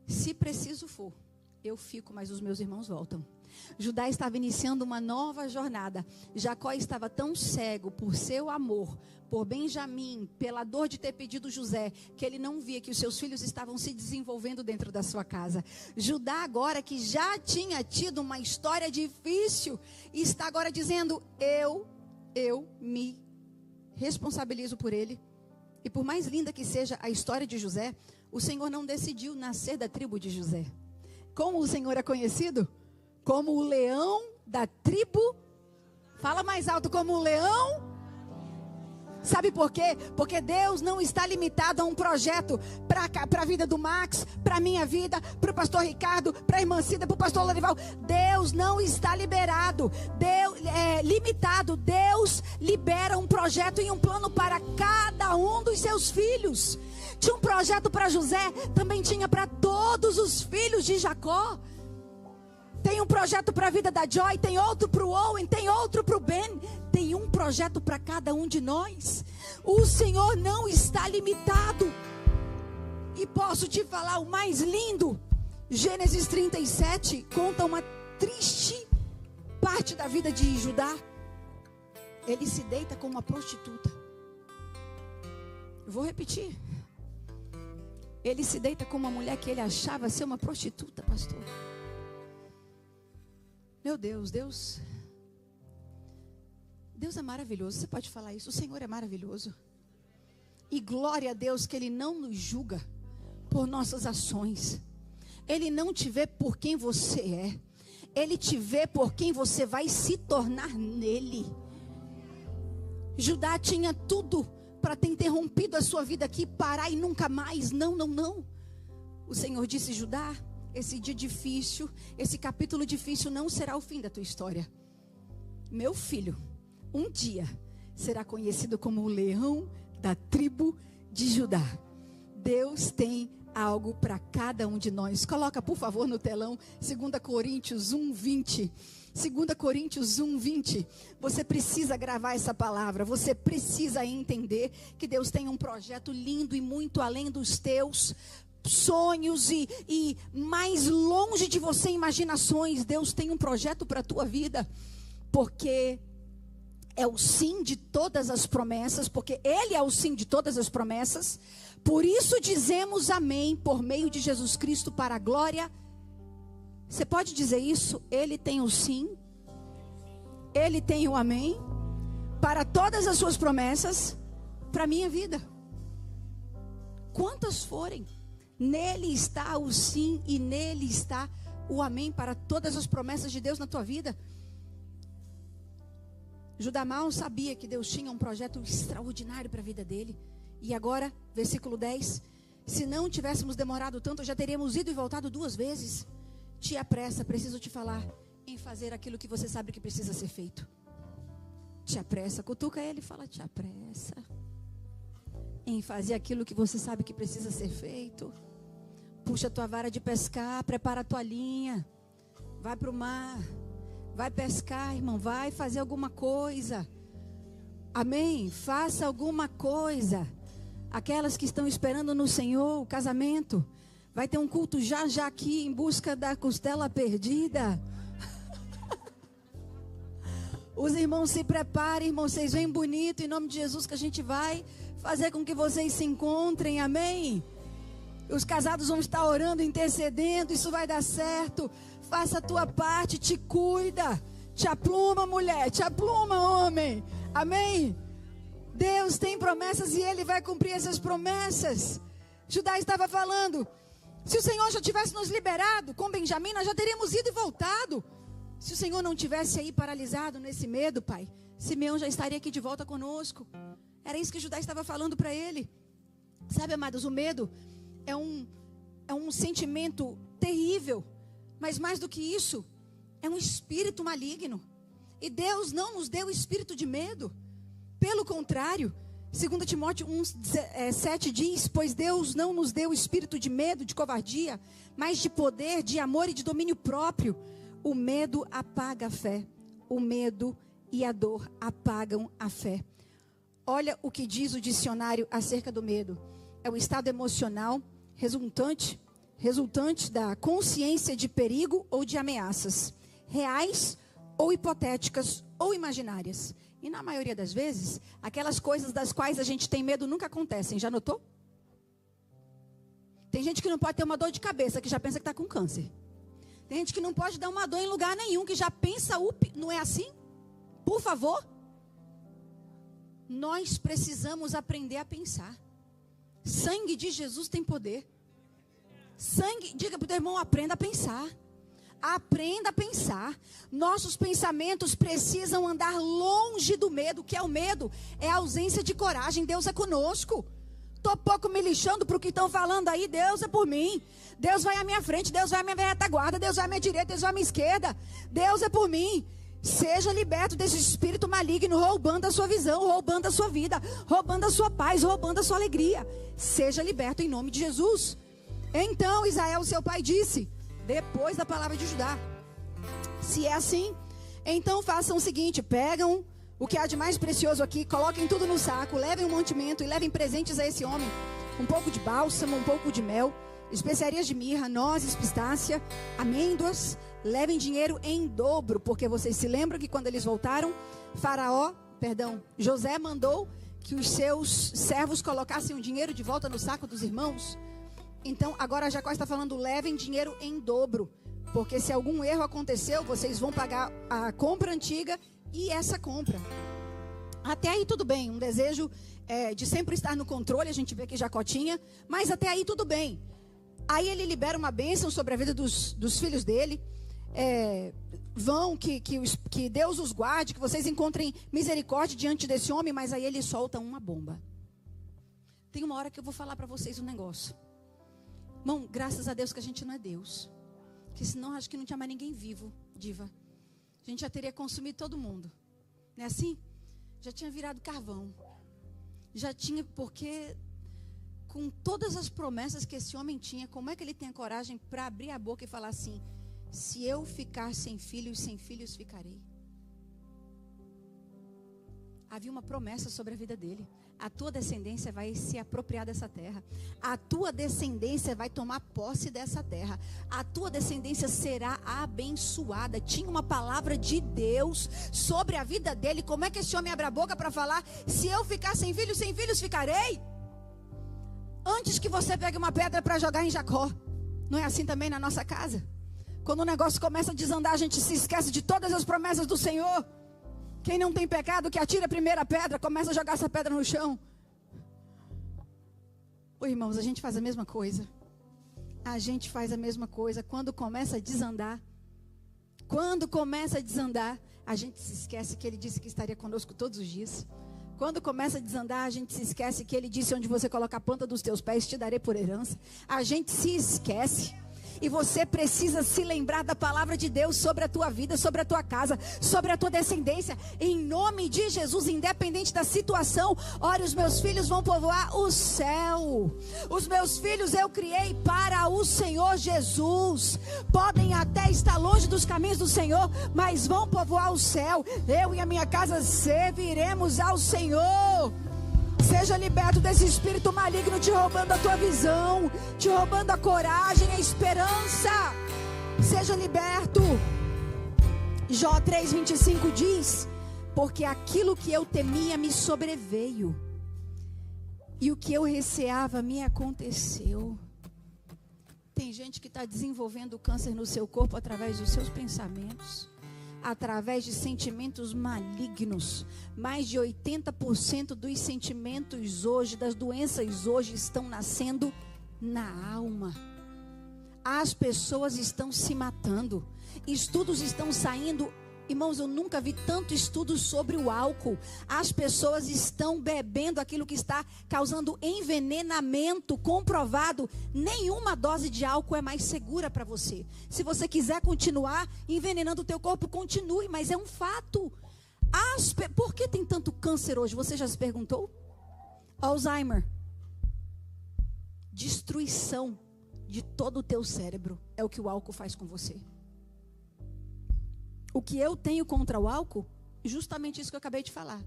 Se preciso for, eu fico, mas os meus irmãos voltam. Judá estava iniciando uma nova jornada. Jacó estava tão cego por seu amor, por Benjamim, pela dor de ter pedido José, que ele não via que os seus filhos estavam se desenvolvendo dentro da sua casa. Judá agora, que já tinha tido uma história difícil, está agora dizendo: eu me responsabilizo por ele. E por mais linda que seja a história de José, o Senhor não decidiu nascer da tribo de José. Como o Senhor é conhecido? Como o leão da tribo. Fala mais alto: como o leão. Sabe por quê? Porque Deus não está limitado a um projeto para a vida do Max, para a minha vida, para o pastor Ricardo, para a irmã Cida, para o pastor Lorival. Deus não está limitado. Deus libera um projeto e um plano para cada um dos seus filhos. Tinha um projeto para José, também tinha para todos os filhos de Jacó. Tem um projeto para a vida da Joy, tem outro para o Owen, tem outro para o Ben. Tem um projeto para cada um de nós. O Senhor não está limitado. E posso te falar o mais lindo. Gênesis 37 conta uma triste parte da vida de Judá. Ele se deita com uma prostituta. Eu vou repetir. Ele se deita com uma mulher que ele achava ser uma prostituta, pastor. Meu Deus, Deus é maravilhoso. Você pode falar isso? O Senhor é maravilhoso. E glória a Deus que Ele não nos julga por nossas ações. Ele não te vê por quem você é. Ele te vê por quem você vai se tornar nele. Judá tinha tudo para ter interrompido a sua vida aqui, parar e nunca mais. Não. O Senhor disse: Judá, esse dia difícil, esse capítulo difícil não será o fim da tua história. Meu filho, um dia será conhecido como o leão da tribo de Judá. Deus tem algo para cada um de nós. Coloca, por favor, no telão 2 Coríntios 1:20. 2 Coríntios 1:20. Você precisa gravar essa palavra. Você precisa entender que Deus tem um projeto lindo e muito além dos teus sonhos e mais longe de você imaginações. Deus tem um projeto para a tua vida, porque é o sim de todas as promessas, porque Ele é o sim de todas as promessas. Por isso dizemos amém por meio de Jesus Cristo para a glória. Você pode dizer isso? Ele tem o sim, Ele tem o amém para todas as suas promessas para a minha vida. Quantas forem, nele está o sim e nele está o amém para todas as promessas de Deus na tua vida. Judá mal sabia que Deus tinha um projeto extraordinário para a vida dele. E agora, versículo 10. Se não tivéssemos demorado tanto, já teríamos ido e voltado 2 vezes. Te apressa, preciso te falar, em fazer aquilo que você sabe que precisa ser feito. te apressa. Cutuca ele e fala: te apressa em fazer aquilo que você sabe que precisa ser feito. Puxa a tua vara de pescar, prepara a tua linha, vai para o mar, vai pescar, irmão, vai fazer alguma coisa. Amém? Faça alguma coisa. Aquelas que estão esperando no Senhor o casamento, vai ter um culto já aqui em busca da costela perdida. Os irmãos se preparem, irmãos, vocês vêm bonito, em nome de Jesus, que a gente vai fazer com que vocês se encontrem, amém? Os casados vão estar orando, intercedendo, isso vai dar certo. Faça a tua parte, te cuida, te apluma, mulher, te apluma, homem, amém? Deus tem promessas e Ele vai cumprir essas promessas. Judá estava falando, se o Senhor já tivesse nos liberado com Benjamim, nós já teríamos ido e voltado. Se o Senhor não tivesse aí paralisado nesse medo, Pai, Simeão já estaria aqui de volta conosco. Era isso que Judá estava falando para ele. Sabe, amados, o medo é um sentimento terrível. Mas mais do que isso, é um espírito maligno. E Deus não nos deu espírito de medo. Pelo contrário, 2 Timóteo 1:7 diz: pois Deus não nos deu espírito de medo, de covardia, mas de poder, de amor e de domínio próprio. O medo apaga a fé. O medo e a dor apagam a fé. Olha o que diz o dicionário acerca do medo. É o estado emocional resultante da consciência de perigo ou de ameaças, reais ou hipotéticas ou imaginárias. E na maioria das vezes, aquelas coisas das quais a gente tem medo nunca acontecem. Já notou? Tem gente que não pode ter uma dor de cabeça, que já pensa que está com câncer. Tem gente que não pode dar uma dor em lugar nenhum, que já pensa, não é assim? Por favor. Nós precisamos aprender a pensar. Sangue de Jesus tem poder. Diga para o teu irmão, aprenda a pensar. Aprenda a pensar. Nossos pensamentos precisam andar longe do medo. O que é o medo? É a ausência de coragem. Deus é conosco. Estou pouco me lixando para o que estão falando aí. Deus é por mim. Deus vai à minha frente. Deus vai à minha retaguarda. Deus vai à minha direita. Deus vai à minha esquerda. Deus é por mim. Seja liberto desse espírito maligno, roubando a sua visão, roubando a sua vida, roubando a sua paz, roubando a sua alegria. Seja liberto em nome de Jesus. Então Israel, seu pai, disse, depois da palavra de Judá: se é assim, então façam o seguinte: pegam o que há de mais precioso aqui, coloquem tudo no saco, levem um mantimento e levem presentes a esse homem: um pouco de bálsamo, um pouco de mel, especiarias de mirra, nozes, pistácia, amêndoas. Levem dinheiro em dobro, porque vocês se lembram que quando eles voltaram, José mandou que os seus servos colocassem o dinheiro de volta no saco dos irmãos. Então agora Jacó está falando: levem dinheiro em dobro, porque se algum erro aconteceu, vocês vão pagar a compra antiga e essa compra. Até aí tudo bem, um desejo de sempre estar no controle, a gente vê que Jacó tinha, mas até aí tudo bem. Aí ele libera uma bênção sobre a vida dos filhos dele. Que Deus os guarde, que vocês encontrem misericórdia diante desse homem. Mas aí ele solta uma bomba. Tem uma hora que eu vou falar para vocês um negócio. Irmão, graças a Deus que a gente não é Deus, que senão acho que não tinha mais ninguém vivo, diva. A gente já teria consumido todo mundo. Não é assim? Já tinha virado carvão. Já tinha, porque com todas as promessas que esse homem tinha, como é que ele tem a coragem para abrir a boca e falar assim: se eu ficar sem filhos ficarei? Havia uma promessa sobre a vida dele: a tua descendência vai se apropriar dessa terra, a tua descendência vai tomar posse dessa terra, a tua descendência será abençoada. Tinha uma palavra de Deus sobre a vida dele. Como é que esse homem abre a boca para falar: se eu ficar sem filhos ficarei? Antes que você pegue uma pedra para jogar em Jacó. Não é assim também na nossa casa? Quando o negócio começa a desandar, a gente se esquece de todas as promessas do Senhor. Quem não tem pecado, que atire a primeira pedra, começa a jogar essa pedra no chão. Ô, irmãos, a gente faz a mesma coisa. A gente faz a mesma coisa. Quando começa a desandar, a gente se esquece que Ele disse que estaria conosco todos os dias. Quando começa a desandar, a gente se esquece que Ele disse: onde você colocar a planta dos teus pés, te darei por herança. A gente se esquece. E você precisa se lembrar da palavra de Deus sobre a tua vida, sobre a tua casa, sobre a tua descendência. Em nome de Jesus, independente da situação, ore, os meus filhos vão povoar o céu. Os meus filhos eu criei para o Senhor Jesus. Podem até estar longe dos caminhos do Senhor, mas vão povoar o céu. Eu e a minha casa serviremos ao Senhor. Seja liberto desse espírito maligno te roubando a tua visão, te roubando a coragem, a esperança. Seja liberto. Jó 3:25 diz: porque aquilo que eu temia me sobreveio, e o que eu receava me aconteceu. Tem gente que está desenvolvendo câncer no seu corpo através dos seus pensamentos, através de sentimentos malignos. Mais de 80% dos sentimentos hoje, das doenças hoje, estão nascendo na alma. As pessoas estão se matando. Estudos estão saindo. Irmãos, eu nunca vi tanto estudo sobre o álcool. As pessoas estão bebendo aquilo que está causando envenenamento comprovado. Nenhuma dose de álcool é mais segura para você. Se você quiser continuar envenenando o teu corpo, continue, mas é um fato. Por que tem tanto câncer hoje? Você já se perguntou? Alzheimer. Destruição de todo o teu cérebro é o que o álcool faz com você. O que eu tenho contra o álcool, justamente isso que eu acabei de falar.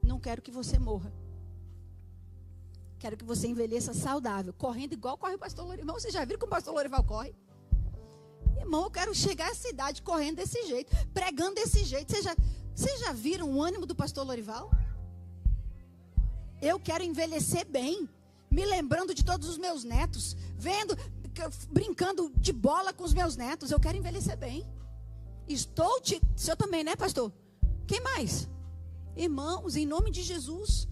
Não quero que você morra. Quero que você envelheça saudável, correndo igual corre o pastor Lorival. Vocês já viram como o pastor Lorival corre? Irmão, eu quero chegar a essa idade correndo desse jeito, pregando desse jeito. Vocês já viram o ânimo do pastor Lorival? Eu quero envelhecer bem, me lembrando de todos os meus netos, brincando de bola com os meus netos. Eu quero envelhecer bem. O senhor também, né, pastor? Quem mais? Irmãos, em nome de Jesus,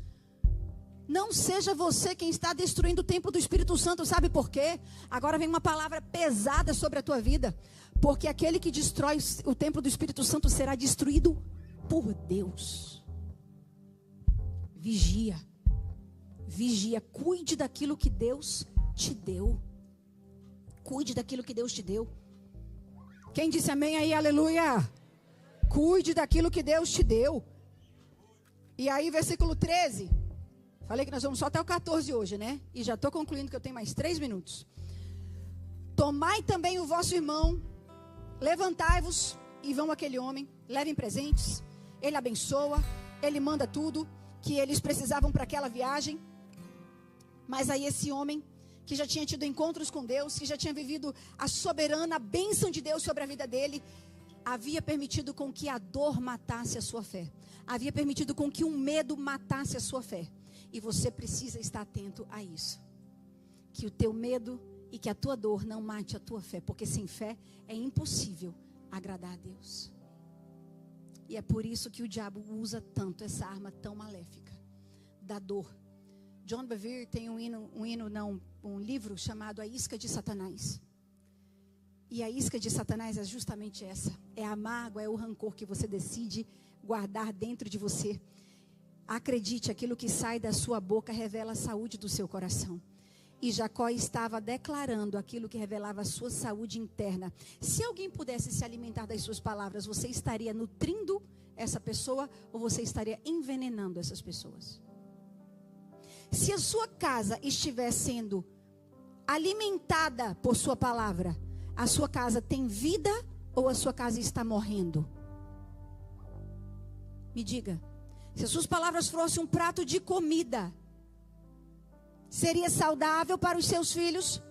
não seja você quem está destruindo o templo do Espírito Santo. Sabe por quê? Agora vem uma palavra pesada sobre a tua vida. Porque aquele que destrói o templo do Espírito Santo será destruído por Deus. Vigia. Vigia. Cuide daquilo que Deus te deu. Cuide daquilo que Deus te deu. Quem disse amém aí, aleluia? Cuide daquilo que Deus te deu. E aí, versículo 13. Falei que nós vamos só até o 14 hoje, né? E já estou concluindo que eu tenho mais 3 minutos. Tomai também o vosso irmão, levantai-vos e vão àquele homem, levem presentes. Ele abençoa, ele manda tudo que eles precisavam para aquela viagem. Mas aí esse homem, que já tinha tido encontros com Deus, que já tinha vivido a soberana bênção de Deus sobre a vida dele, havia permitido com que a dor matasse a sua fé. Havia permitido com que um medo matasse a sua fé. E você precisa estar atento a isso. Que o teu medo e que a tua dor não mate a tua fé. Porque sem fé é impossível agradar a Deus. E é por isso que o diabo usa tanto essa arma tão maléfica da dor. John Bevere tem um livro chamado A Isca de Satanás. E a isca de Satanás é justamente essa. É a mágoa, é o rancor que você decide guardar dentro de você. Acredite, aquilo que sai da sua boca revela a saúde do seu coração. E Jacó estava declarando aquilo que revelava a sua saúde interna. Se alguém pudesse se alimentar das suas palavras, você estaria nutrindo essa pessoa ou você estaria envenenando essas pessoas? Se a sua casa estiver sendo alimentada por sua palavra, a sua casa tem vida ou a sua casa está morrendo? Me diga. Se as suas palavras fossem um prato de comida, seria saudável para os seus filhos,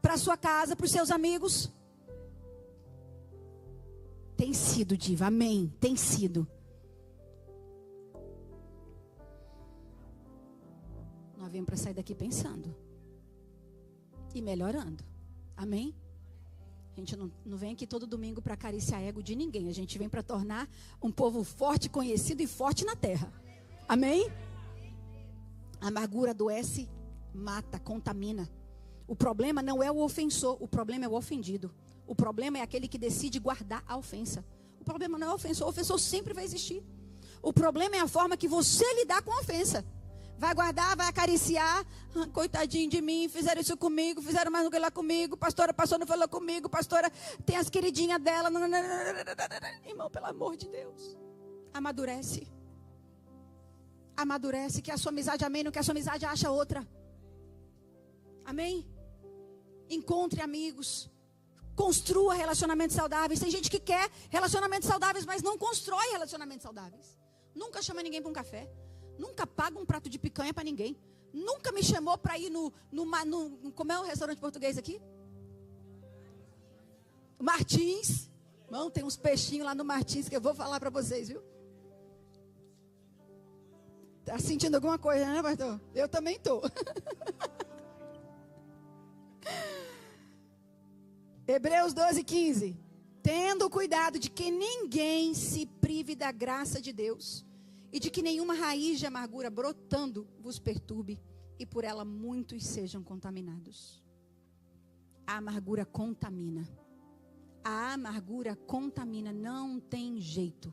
para a sua casa, para os seus amigos? Tem sido, diva, amém, tem sido. Nós viemos para sair daqui pensando e melhorando, amém? A gente não vem aqui todo domingo para acariciar ego de ninguém. A gente vem para tornar um povo forte, conhecido e forte na terra. Amém? A amargura adoece, mata, contamina. O problema não é o ofensor, o problema é o ofendido. O problema é aquele que decide guardar a ofensa. O problema não é o ofensor sempre vai existir. O problema é a forma que você lidar com a ofensa. Vai guardar, vai acariciar. Ah, coitadinho de mim, fizeram isso comigo, fizeram mais do que lá comigo. Pastora passou, não falou comigo. Pastora tem as queridinhas dela. Irmão, pelo amor de Deus. Amadurece. Amadurece, que a sua amizade, amém, não que a sua amizade acha outra. Amém? Encontre amigos. Construa relacionamentos saudáveis. Tem gente que quer relacionamentos saudáveis, mas não constrói relacionamentos saudáveis. Nunca chama ninguém para um café. Nunca paga um prato de picanha para ninguém. Nunca me chamou para ir no como é o restaurante português aqui? Martins. Irmão, tem uns peixinhos lá no Martins que eu vou falar para vocês, viu? Tá sentindo alguma coisa, né, pastor? Eu também tô. Hebreus 12:15. Tendo cuidado de que ninguém se prive da graça de Deus, e de que nenhuma raiz de amargura brotando vos perturbe, e por ela muitos sejam contaminados. A amargura contamina. A amargura contamina, não tem jeito.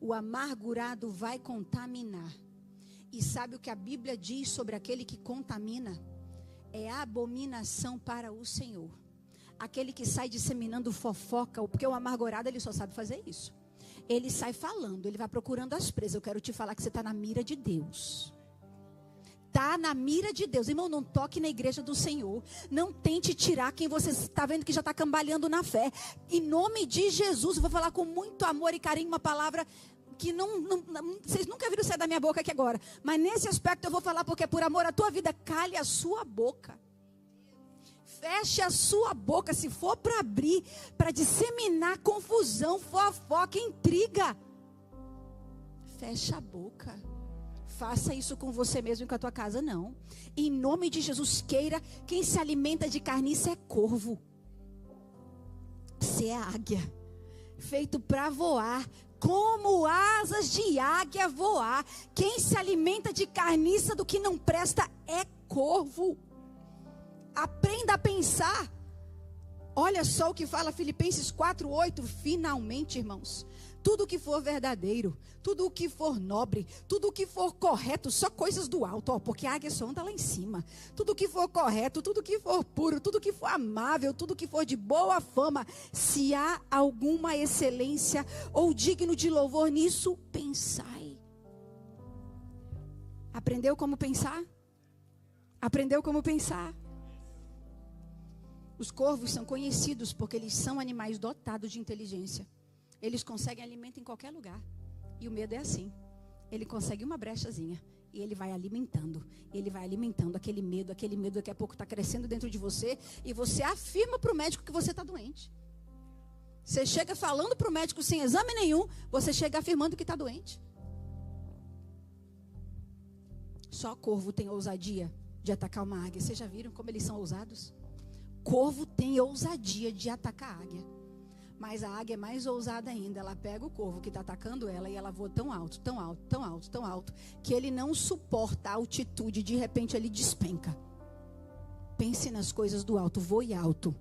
O amargurado vai contaminar. E sabe o que a Bíblia diz sobre aquele que contamina? É abominação para o Senhor. Aquele que sai disseminando fofoca, porque o amargurado ele só sabe fazer isso. Ele sai falando, ele vai procurando as presas. Eu quero te falar que você está na mira de Deus. Está na mira de Deus. Irmão, não toque na igreja do Senhor. Não tente tirar quem você está vendo que já está cambaleando na fé. Em nome de Jesus, eu vou falar com muito amor e carinho uma palavra que vocês nunca viram sair da minha boca aqui agora. Mas nesse aspecto eu vou falar porque é por amor à tua vida. Cale a sua boca. Feche a sua boca, se for para abrir, para disseminar confusão, fofoca, intriga. Feche a boca. Faça isso com você mesmo e com a tua casa, não. Em nome de Jesus, queira. Quem se alimenta de carniça é corvo. Você é águia, feito para voar. Como asas de águia voar. Quem se alimenta de carniça do que não presta é corvo. Aprenda a pensar. Olha só o que fala Filipenses 4:8. Finalmente, irmãos, tudo o que for verdadeiro, tudo o que for nobre, tudo o que for correto, só coisas do alto, porque a águia só anda lá em cima. Tudo o que for correto, tudo o que for puro, tudo o que for amável, tudo o que for de boa fama, se há alguma excelência ou digno de louvor, nisso pensai. Aprendeu como pensar? Aprendeu como pensar? Os corvos são conhecidos porque eles são animais dotados de inteligência. Eles conseguem alimento em qualquer lugar. E o medo é assim. Ele consegue uma brechazinha. E ele vai alimentando. Ele vai alimentando aquele medo daqui a pouco está crescendo dentro de você. E você afirma para o médico que você está doente. Você chega falando para o médico sem exame nenhum. Você chega afirmando que está doente. Só corvo tem ousadia de atacar uma águia. Vocês já viram como eles são ousados? Corvo tem ousadia de atacar a águia. Mas a águia é mais ousada ainda. Ela pega o corvo que está atacando ela e ela voa tão alto, tão alto, tão alto, tão alto, que ele não suporta a altitude. De repente ele despenca. Pense nas coisas do alto, voe alto.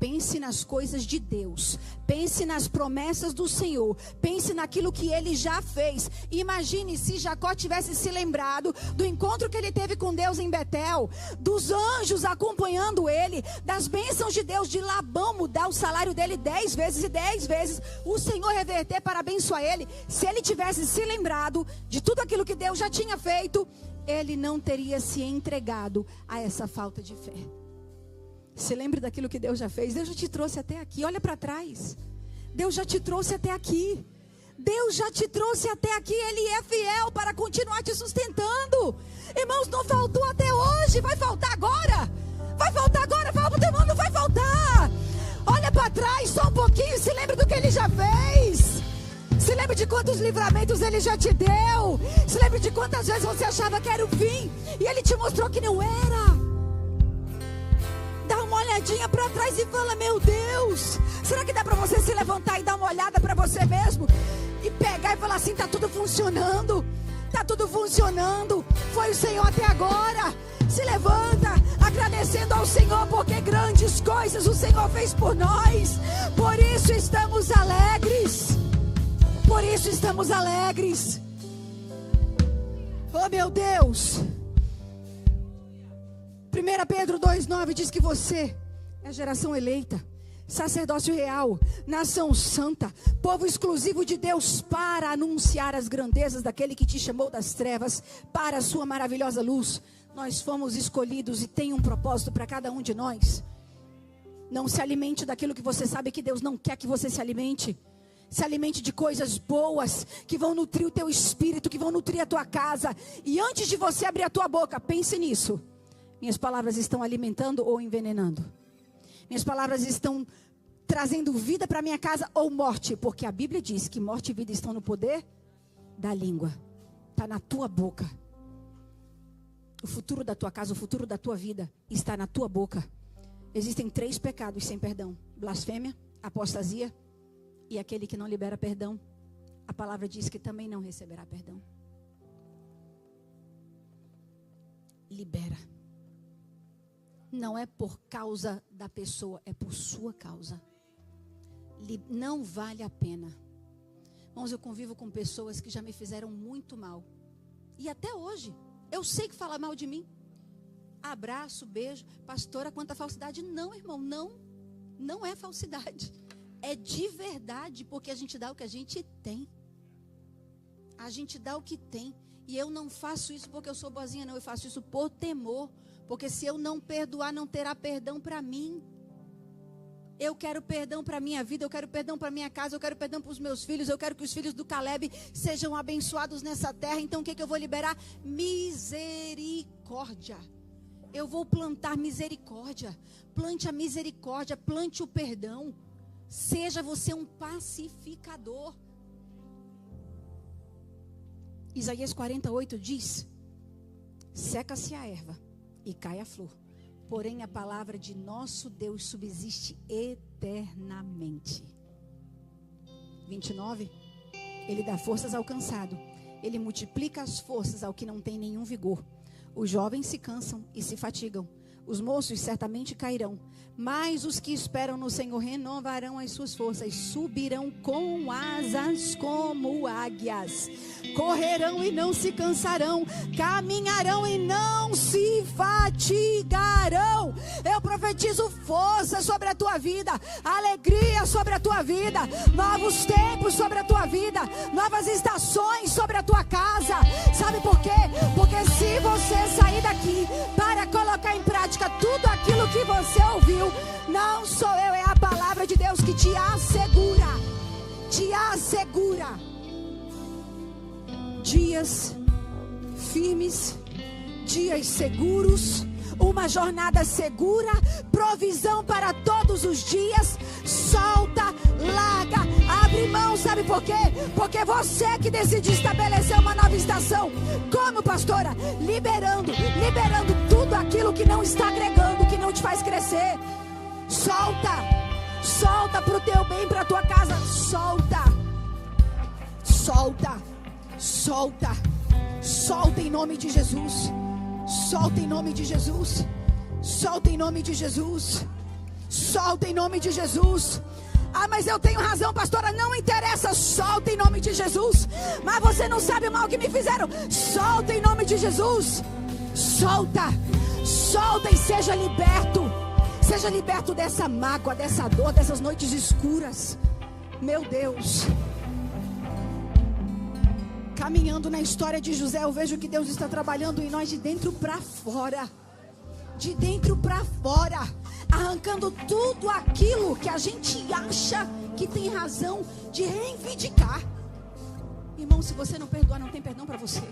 Pense nas coisas de Deus. Pense nas promessas do Senhor. Pense naquilo que Ele já fez. Imagine se Jacó tivesse se lembrado do encontro que ele teve com Deus em Betel, dos anjos acompanhando ele, das bênçãos de Deus, de Labão mudar o salário dele 10 vezes e 10 vezes o Senhor reverter para abençoar ele. Se ele tivesse se lembrado de tudo aquilo que Deus já tinha feito, ele não teria se entregado a essa falta de fé. Se lembre daquilo que Deus já fez. Deus já te trouxe até aqui. Olha para trás. Deus já te trouxe até aqui. Deus já te trouxe até aqui. Ele é fiel para continuar te sustentando. Irmãos, não faltou até hoje. Vai faltar agora. Vai faltar agora. Fala para o teu irmão, não vai faltar. Olha para trás só um pouquinho. Se lembre do que Ele já fez. Se lembre de quantos livramentos Ele já te deu. Se lembre de quantas vezes você achava que era o fim e Ele te mostrou que não era. Dá uma olhadinha para trás e fala: meu Deus, será que dá para você se levantar e dar uma olhada para você mesmo? E pegar e falar assim: tá tudo funcionando. Tá tudo funcionando. Foi o Senhor até agora. Se levanta agradecendo ao Senhor, porque grandes coisas o Senhor fez por nós. Por isso estamos alegres. Por isso estamos alegres. Oh, Oh, meu Deus. 1 Pedro 2,9 diz que você é geração eleita, sacerdócio real, nação santa, povo exclusivo de Deus, para anunciar as grandezas daquele que te chamou das trevas para a sua maravilhosa luz. Nós fomos escolhidos e tem um propósito para cada um de nós. Não se alimente daquilo que você sabe que Deus não quer que você se alimente. Se alimente de coisas boas, que vão nutrir o teu espírito, que vão nutrir a tua casa. E antes de você abrir a tua boca, pense nisso. Minhas palavras estão alimentando ou envenenando? Minhas palavras estão trazendo vida para minha casa ou morte? Porque a Bíblia diz que morte e vida estão no poder da língua. Está na tua boca. O futuro da tua casa, o futuro da tua vida está na tua boca. Existem 3 pecados sem perdão: blasfêmia, apostasia e aquele que não libera perdão. A palavra diz que também não receberá perdão. Libera. Não é por causa da pessoa, é por sua causa. Não vale a pena. Irmãos, eu convivo com pessoas que já me fizeram muito mal. E até hoje, eu sei que fala mal de mim. Abraço, beijo. Pastora, quanta falsidade. Não, irmão, não é falsidade. É de verdade, porque a gente dá o que a gente tem. A gente dá o que tem. E eu não faço isso porque eu sou boazinha, não. Eu faço isso por temor. Porque se eu não perdoar, não terá perdão para mim. Eu quero perdão para a minha vida, eu quero perdão para a minha casa, eu quero perdão para os meus filhos, eu quero que os filhos do Caleb sejam abençoados nessa terra. Então o que eu vou liberar? Misericórdia. Eu vou plantar misericórdia. Plante a misericórdia, plante o perdão. Seja você um pacificador. Isaías 48 diz: seca-se a erva e cai a flor, porém a palavra de nosso Deus subsiste eternamente. 29, ele dá forças ao cansado, ele multiplica as forças ao que não tem nenhum vigor. Os jovens se cansam e se fatigam, os moços certamente cairão, mas os que esperam no Senhor renovarão as suas forças, subirão com asas como águias, correrão e não se cansarão, caminharão e não se fatigarão. Eu profetizo força sobre a tua vida, alegria sobre a tua vida, novos tempos sobre a tua vida, novas estações sobre a tua casa. Sabe por quê? Porque se você sair daqui para colocar em prática tudo aquilo que você ouviu, não sou eu, é a palavra de Deus que te assegura. Te assegura dias firmes, dias seguros, uma jornada segura, provisão para todos os dias. Solta, larga, abre mão. Sabe por quê? Porque você que decide estabelecer uma nova estação. Como, pastora? Liberando tudo aquilo que não está agregando, que não te faz crescer. Solta para o teu bem, para a tua casa. Solta em nome de Jesus. Solta em nome de Jesus. Solta em nome de Jesus. Solta em nome de Jesus. Ah, mas eu tenho razão, pastora. Não interessa. Solta em nome de Jesus. Mas você não sabe o mal que me fizeram. Solta em nome de Jesus. Solta e seja liberto. Seja liberto dessa mágoa, dessa dor, dessas noites escuras. Meu Deus. Caminhando na história de José, eu vejo que Deus está trabalhando em nós de dentro para fora. De dentro para fora. Arrancando tudo aquilo que a gente acha que tem razão de reivindicar. Irmão, se você não perdoar, não tem perdão para você.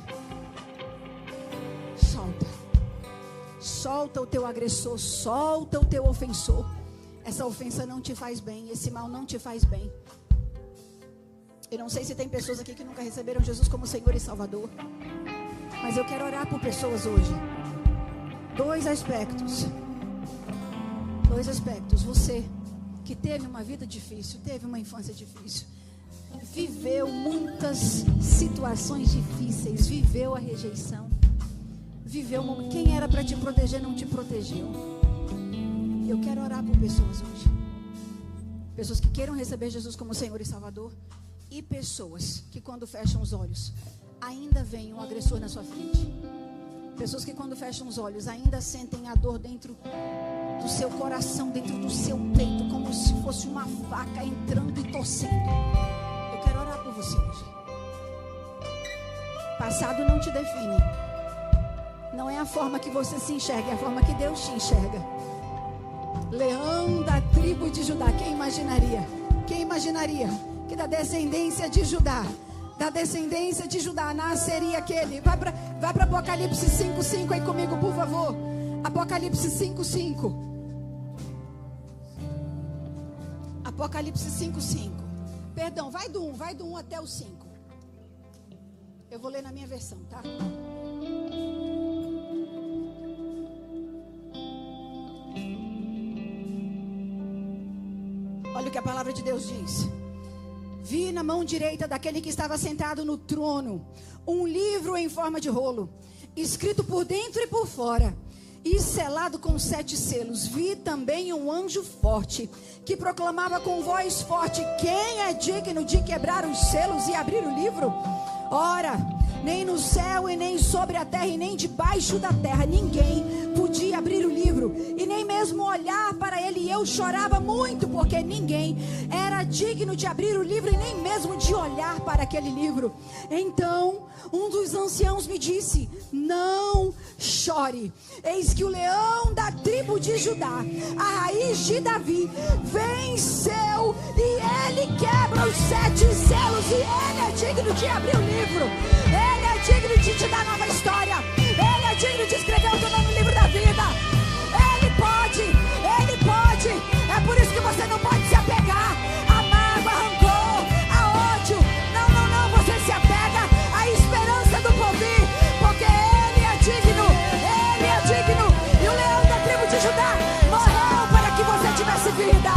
Solta o teu agressor, solta o teu ofensor. Essa ofensa não te faz bem, esse mal não te faz bem. Eu não sei se tem pessoas aqui que nunca receberam Jesus como Senhor e Salvador, mas eu quero orar por pessoas hoje. Dois aspectos. Você que teve uma vida difícil, teve uma infância difícil, viveu muitas situações difíceis, viveu a rejeição, quem era para te proteger não te protegeu. Eu quero orar por pessoas hoje, pessoas que queiram receber Jesus como Senhor e Salvador, e pessoas que quando fecham os olhos ainda vem um agressor na sua frente. Pessoas que quando fecham os olhos ainda sentem a dor dentro do seu coração, dentro do seu peito, como se fosse uma faca entrando e torcendo. Eu quero orar por você hoje. Passado não te define. Não é a forma que você se enxerga, é a forma que Deus te enxerga. Leão da tribo de Judá. Quem imaginaria? Quem imaginaria que da descendência de Judá, nasceria aquele? Vai para Apocalipse 5:5 aí comigo, por favor. Apocalipse 5:5. Apocalipse 5:5. Perdão, vai do 1 até o 5. Eu vou ler na minha versão, tá? Olha o que a palavra de Deus diz. Vi na mão direita daquele que estava sentado no trono um livro em forma de rolo, escrito por dentro e por fora, e selado com 7 selos. Vi também um anjo forte, que proclamava com voz forte: quem é digno de quebrar os selos e abrir o livro? Ora, nem no céu e nem sobre a terra e nem debaixo da terra ninguém podia abrir o livro, e nem mesmo olhar para ele. E eu chorava muito, porque ninguém era digno de abrir o livro e nem mesmo de olhar para aquele livro. Então um dos anciãos me disse: não chore, eis que o leão da tribo de Judá, a raiz de Davi, venceu, e ele quebra os 7 selos, e ele é digno de abrir o livro. Ele é digno de te dar nova história. Ele é digno de escrever o teu nome no livro da vida. Ele pode, ele pode. É por isso que você não pode se apegar a mágoa, a rancor, a ódio. Não, você se apega à esperança do porvir, porque ele é digno, ele é digno. E o leão da tribo de Judá morreu para que você tivesse vida.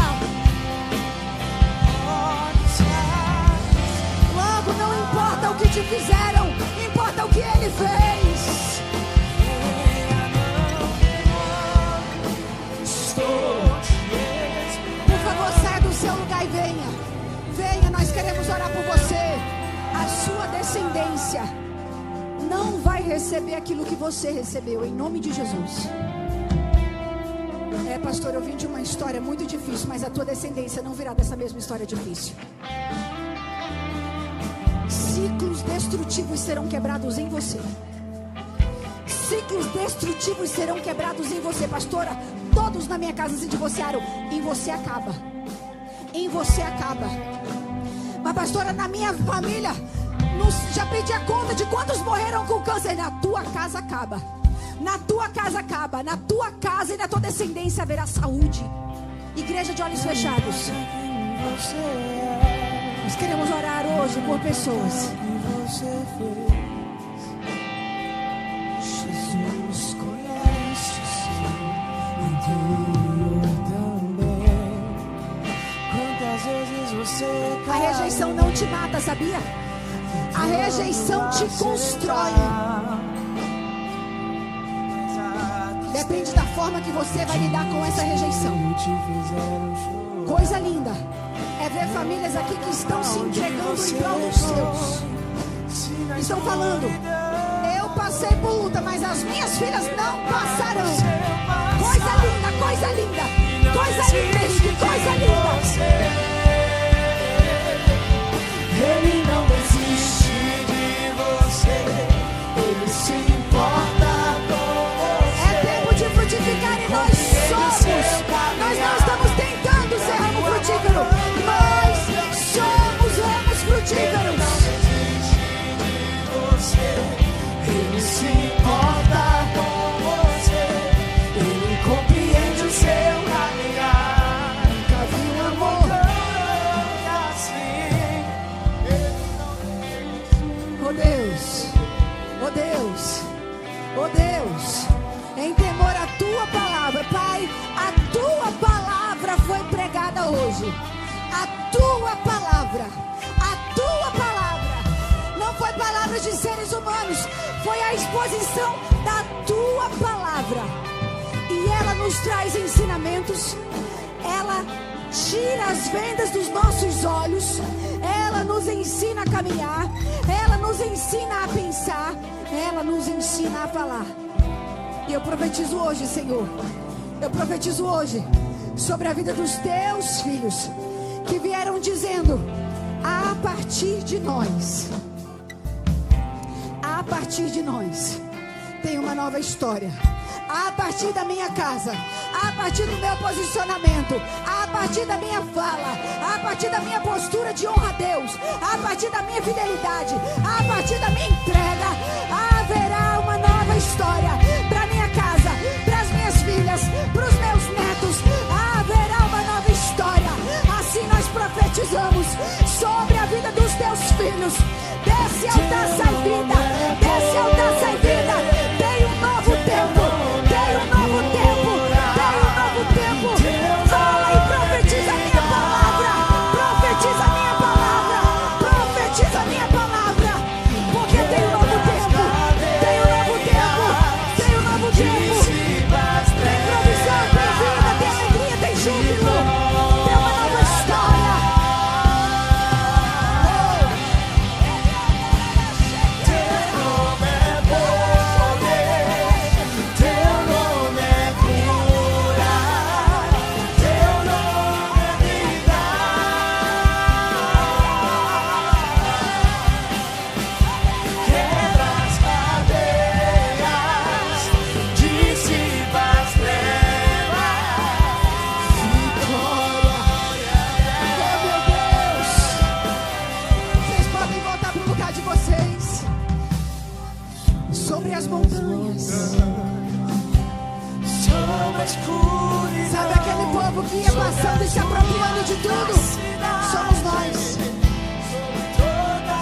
Logo, não importa o que te fizeram, importa o que ele fez. Por favor, saia do seu lugar e venha, nós queremos orar por você. A sua descendência não vai receber aquilo que você recebeu, em nome de Jesus. Pastor, eu vim de uma história muito difícil, mas a tua descendência não virá dessa mesma história difícil. Ciclos destrutivos serão quebrados em você. Ciclos destrutivos serão quebrados em você. Pastora, todos na minha casa se divorciaram. Em você acaba. Em você acaba. Mas pastora, na minha família, já perdi a conta de quantos morreram com câncer. Na tua casa acaba. Na tua casa acaba. Na tua casa e na tua descendência haverá saúde. Igreja de olhos fechados. Nós queremos orar hoje por pessoas. Jesus conhece o seu interior também. Quantas vezes você caiu? A rejeição não te mata, sabia? A rejeição te constrói. Depende da forma que você vai lidar com essa rejeição. Coisa linda é ver famílias aqui que estão se entregando em prol dos seus. Estão falando: eu passei por luta, mas as minhas filhas não passarão. Coisa linda, coisa linda. Coisa linda, Henrique, coisa linda. Ele não desiste de você. Ele se importa com você. É tempo de frutificar e nós somos. Nós não estamos tentando ser ramo frutífero. Nós somos ramos frutíferos. Ele se importa com você. Ele compreende o seu caminhar. Nunca vi um amor assim. Oh Deus, oh Deus, oh Deus, em temor à tua palavra, Pai, a tua palavra foi pregada hoje. A tua palavra não foi palavra de seres humanos, foi a exposição da tua palavra. E ela nos traz ensinamentos, ela tira as vendas dos nossos olhos, ela nos ensina a caminhar, ela nos ensina a pensar, ela nos ensina a falar. E eu profetizo hoje, Senhor, eu profetizo hoje sobre a vida dos teus filhos que vieram dizendo: a partir de nós, tem uma nova história. A partir da minha casa, a partir do meu posicionamento, a partir da minha fala, a partir da minha postura de honra a Deus, a partir da minha fidelidade, a partir da minha entrega, haverá uma nova história para minha casa, para as minhas filhas, para os meus netos. Haverá uma nova história. Assim nós profetizamos sobre a vida dos teus filhos. Desse altar sai vida, desse altar sai vida. Tem um novo tempo, tem um novo tempo, tem um novo tempo. Fala e profetiza a minha palavra, profetiza a minha palavra, profetiza a minha palavra. Porque tem um novo tempo, tem um novo tempo, tem um novo tempo. Tem provisão, tem vida, tem alegria, tem júbilo, tem uma nova história. Sabe aquele povo que ia passando e se apropriando de tudo? Somos nós.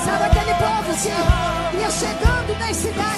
Sabe aquele povo que ia chegando nas cidades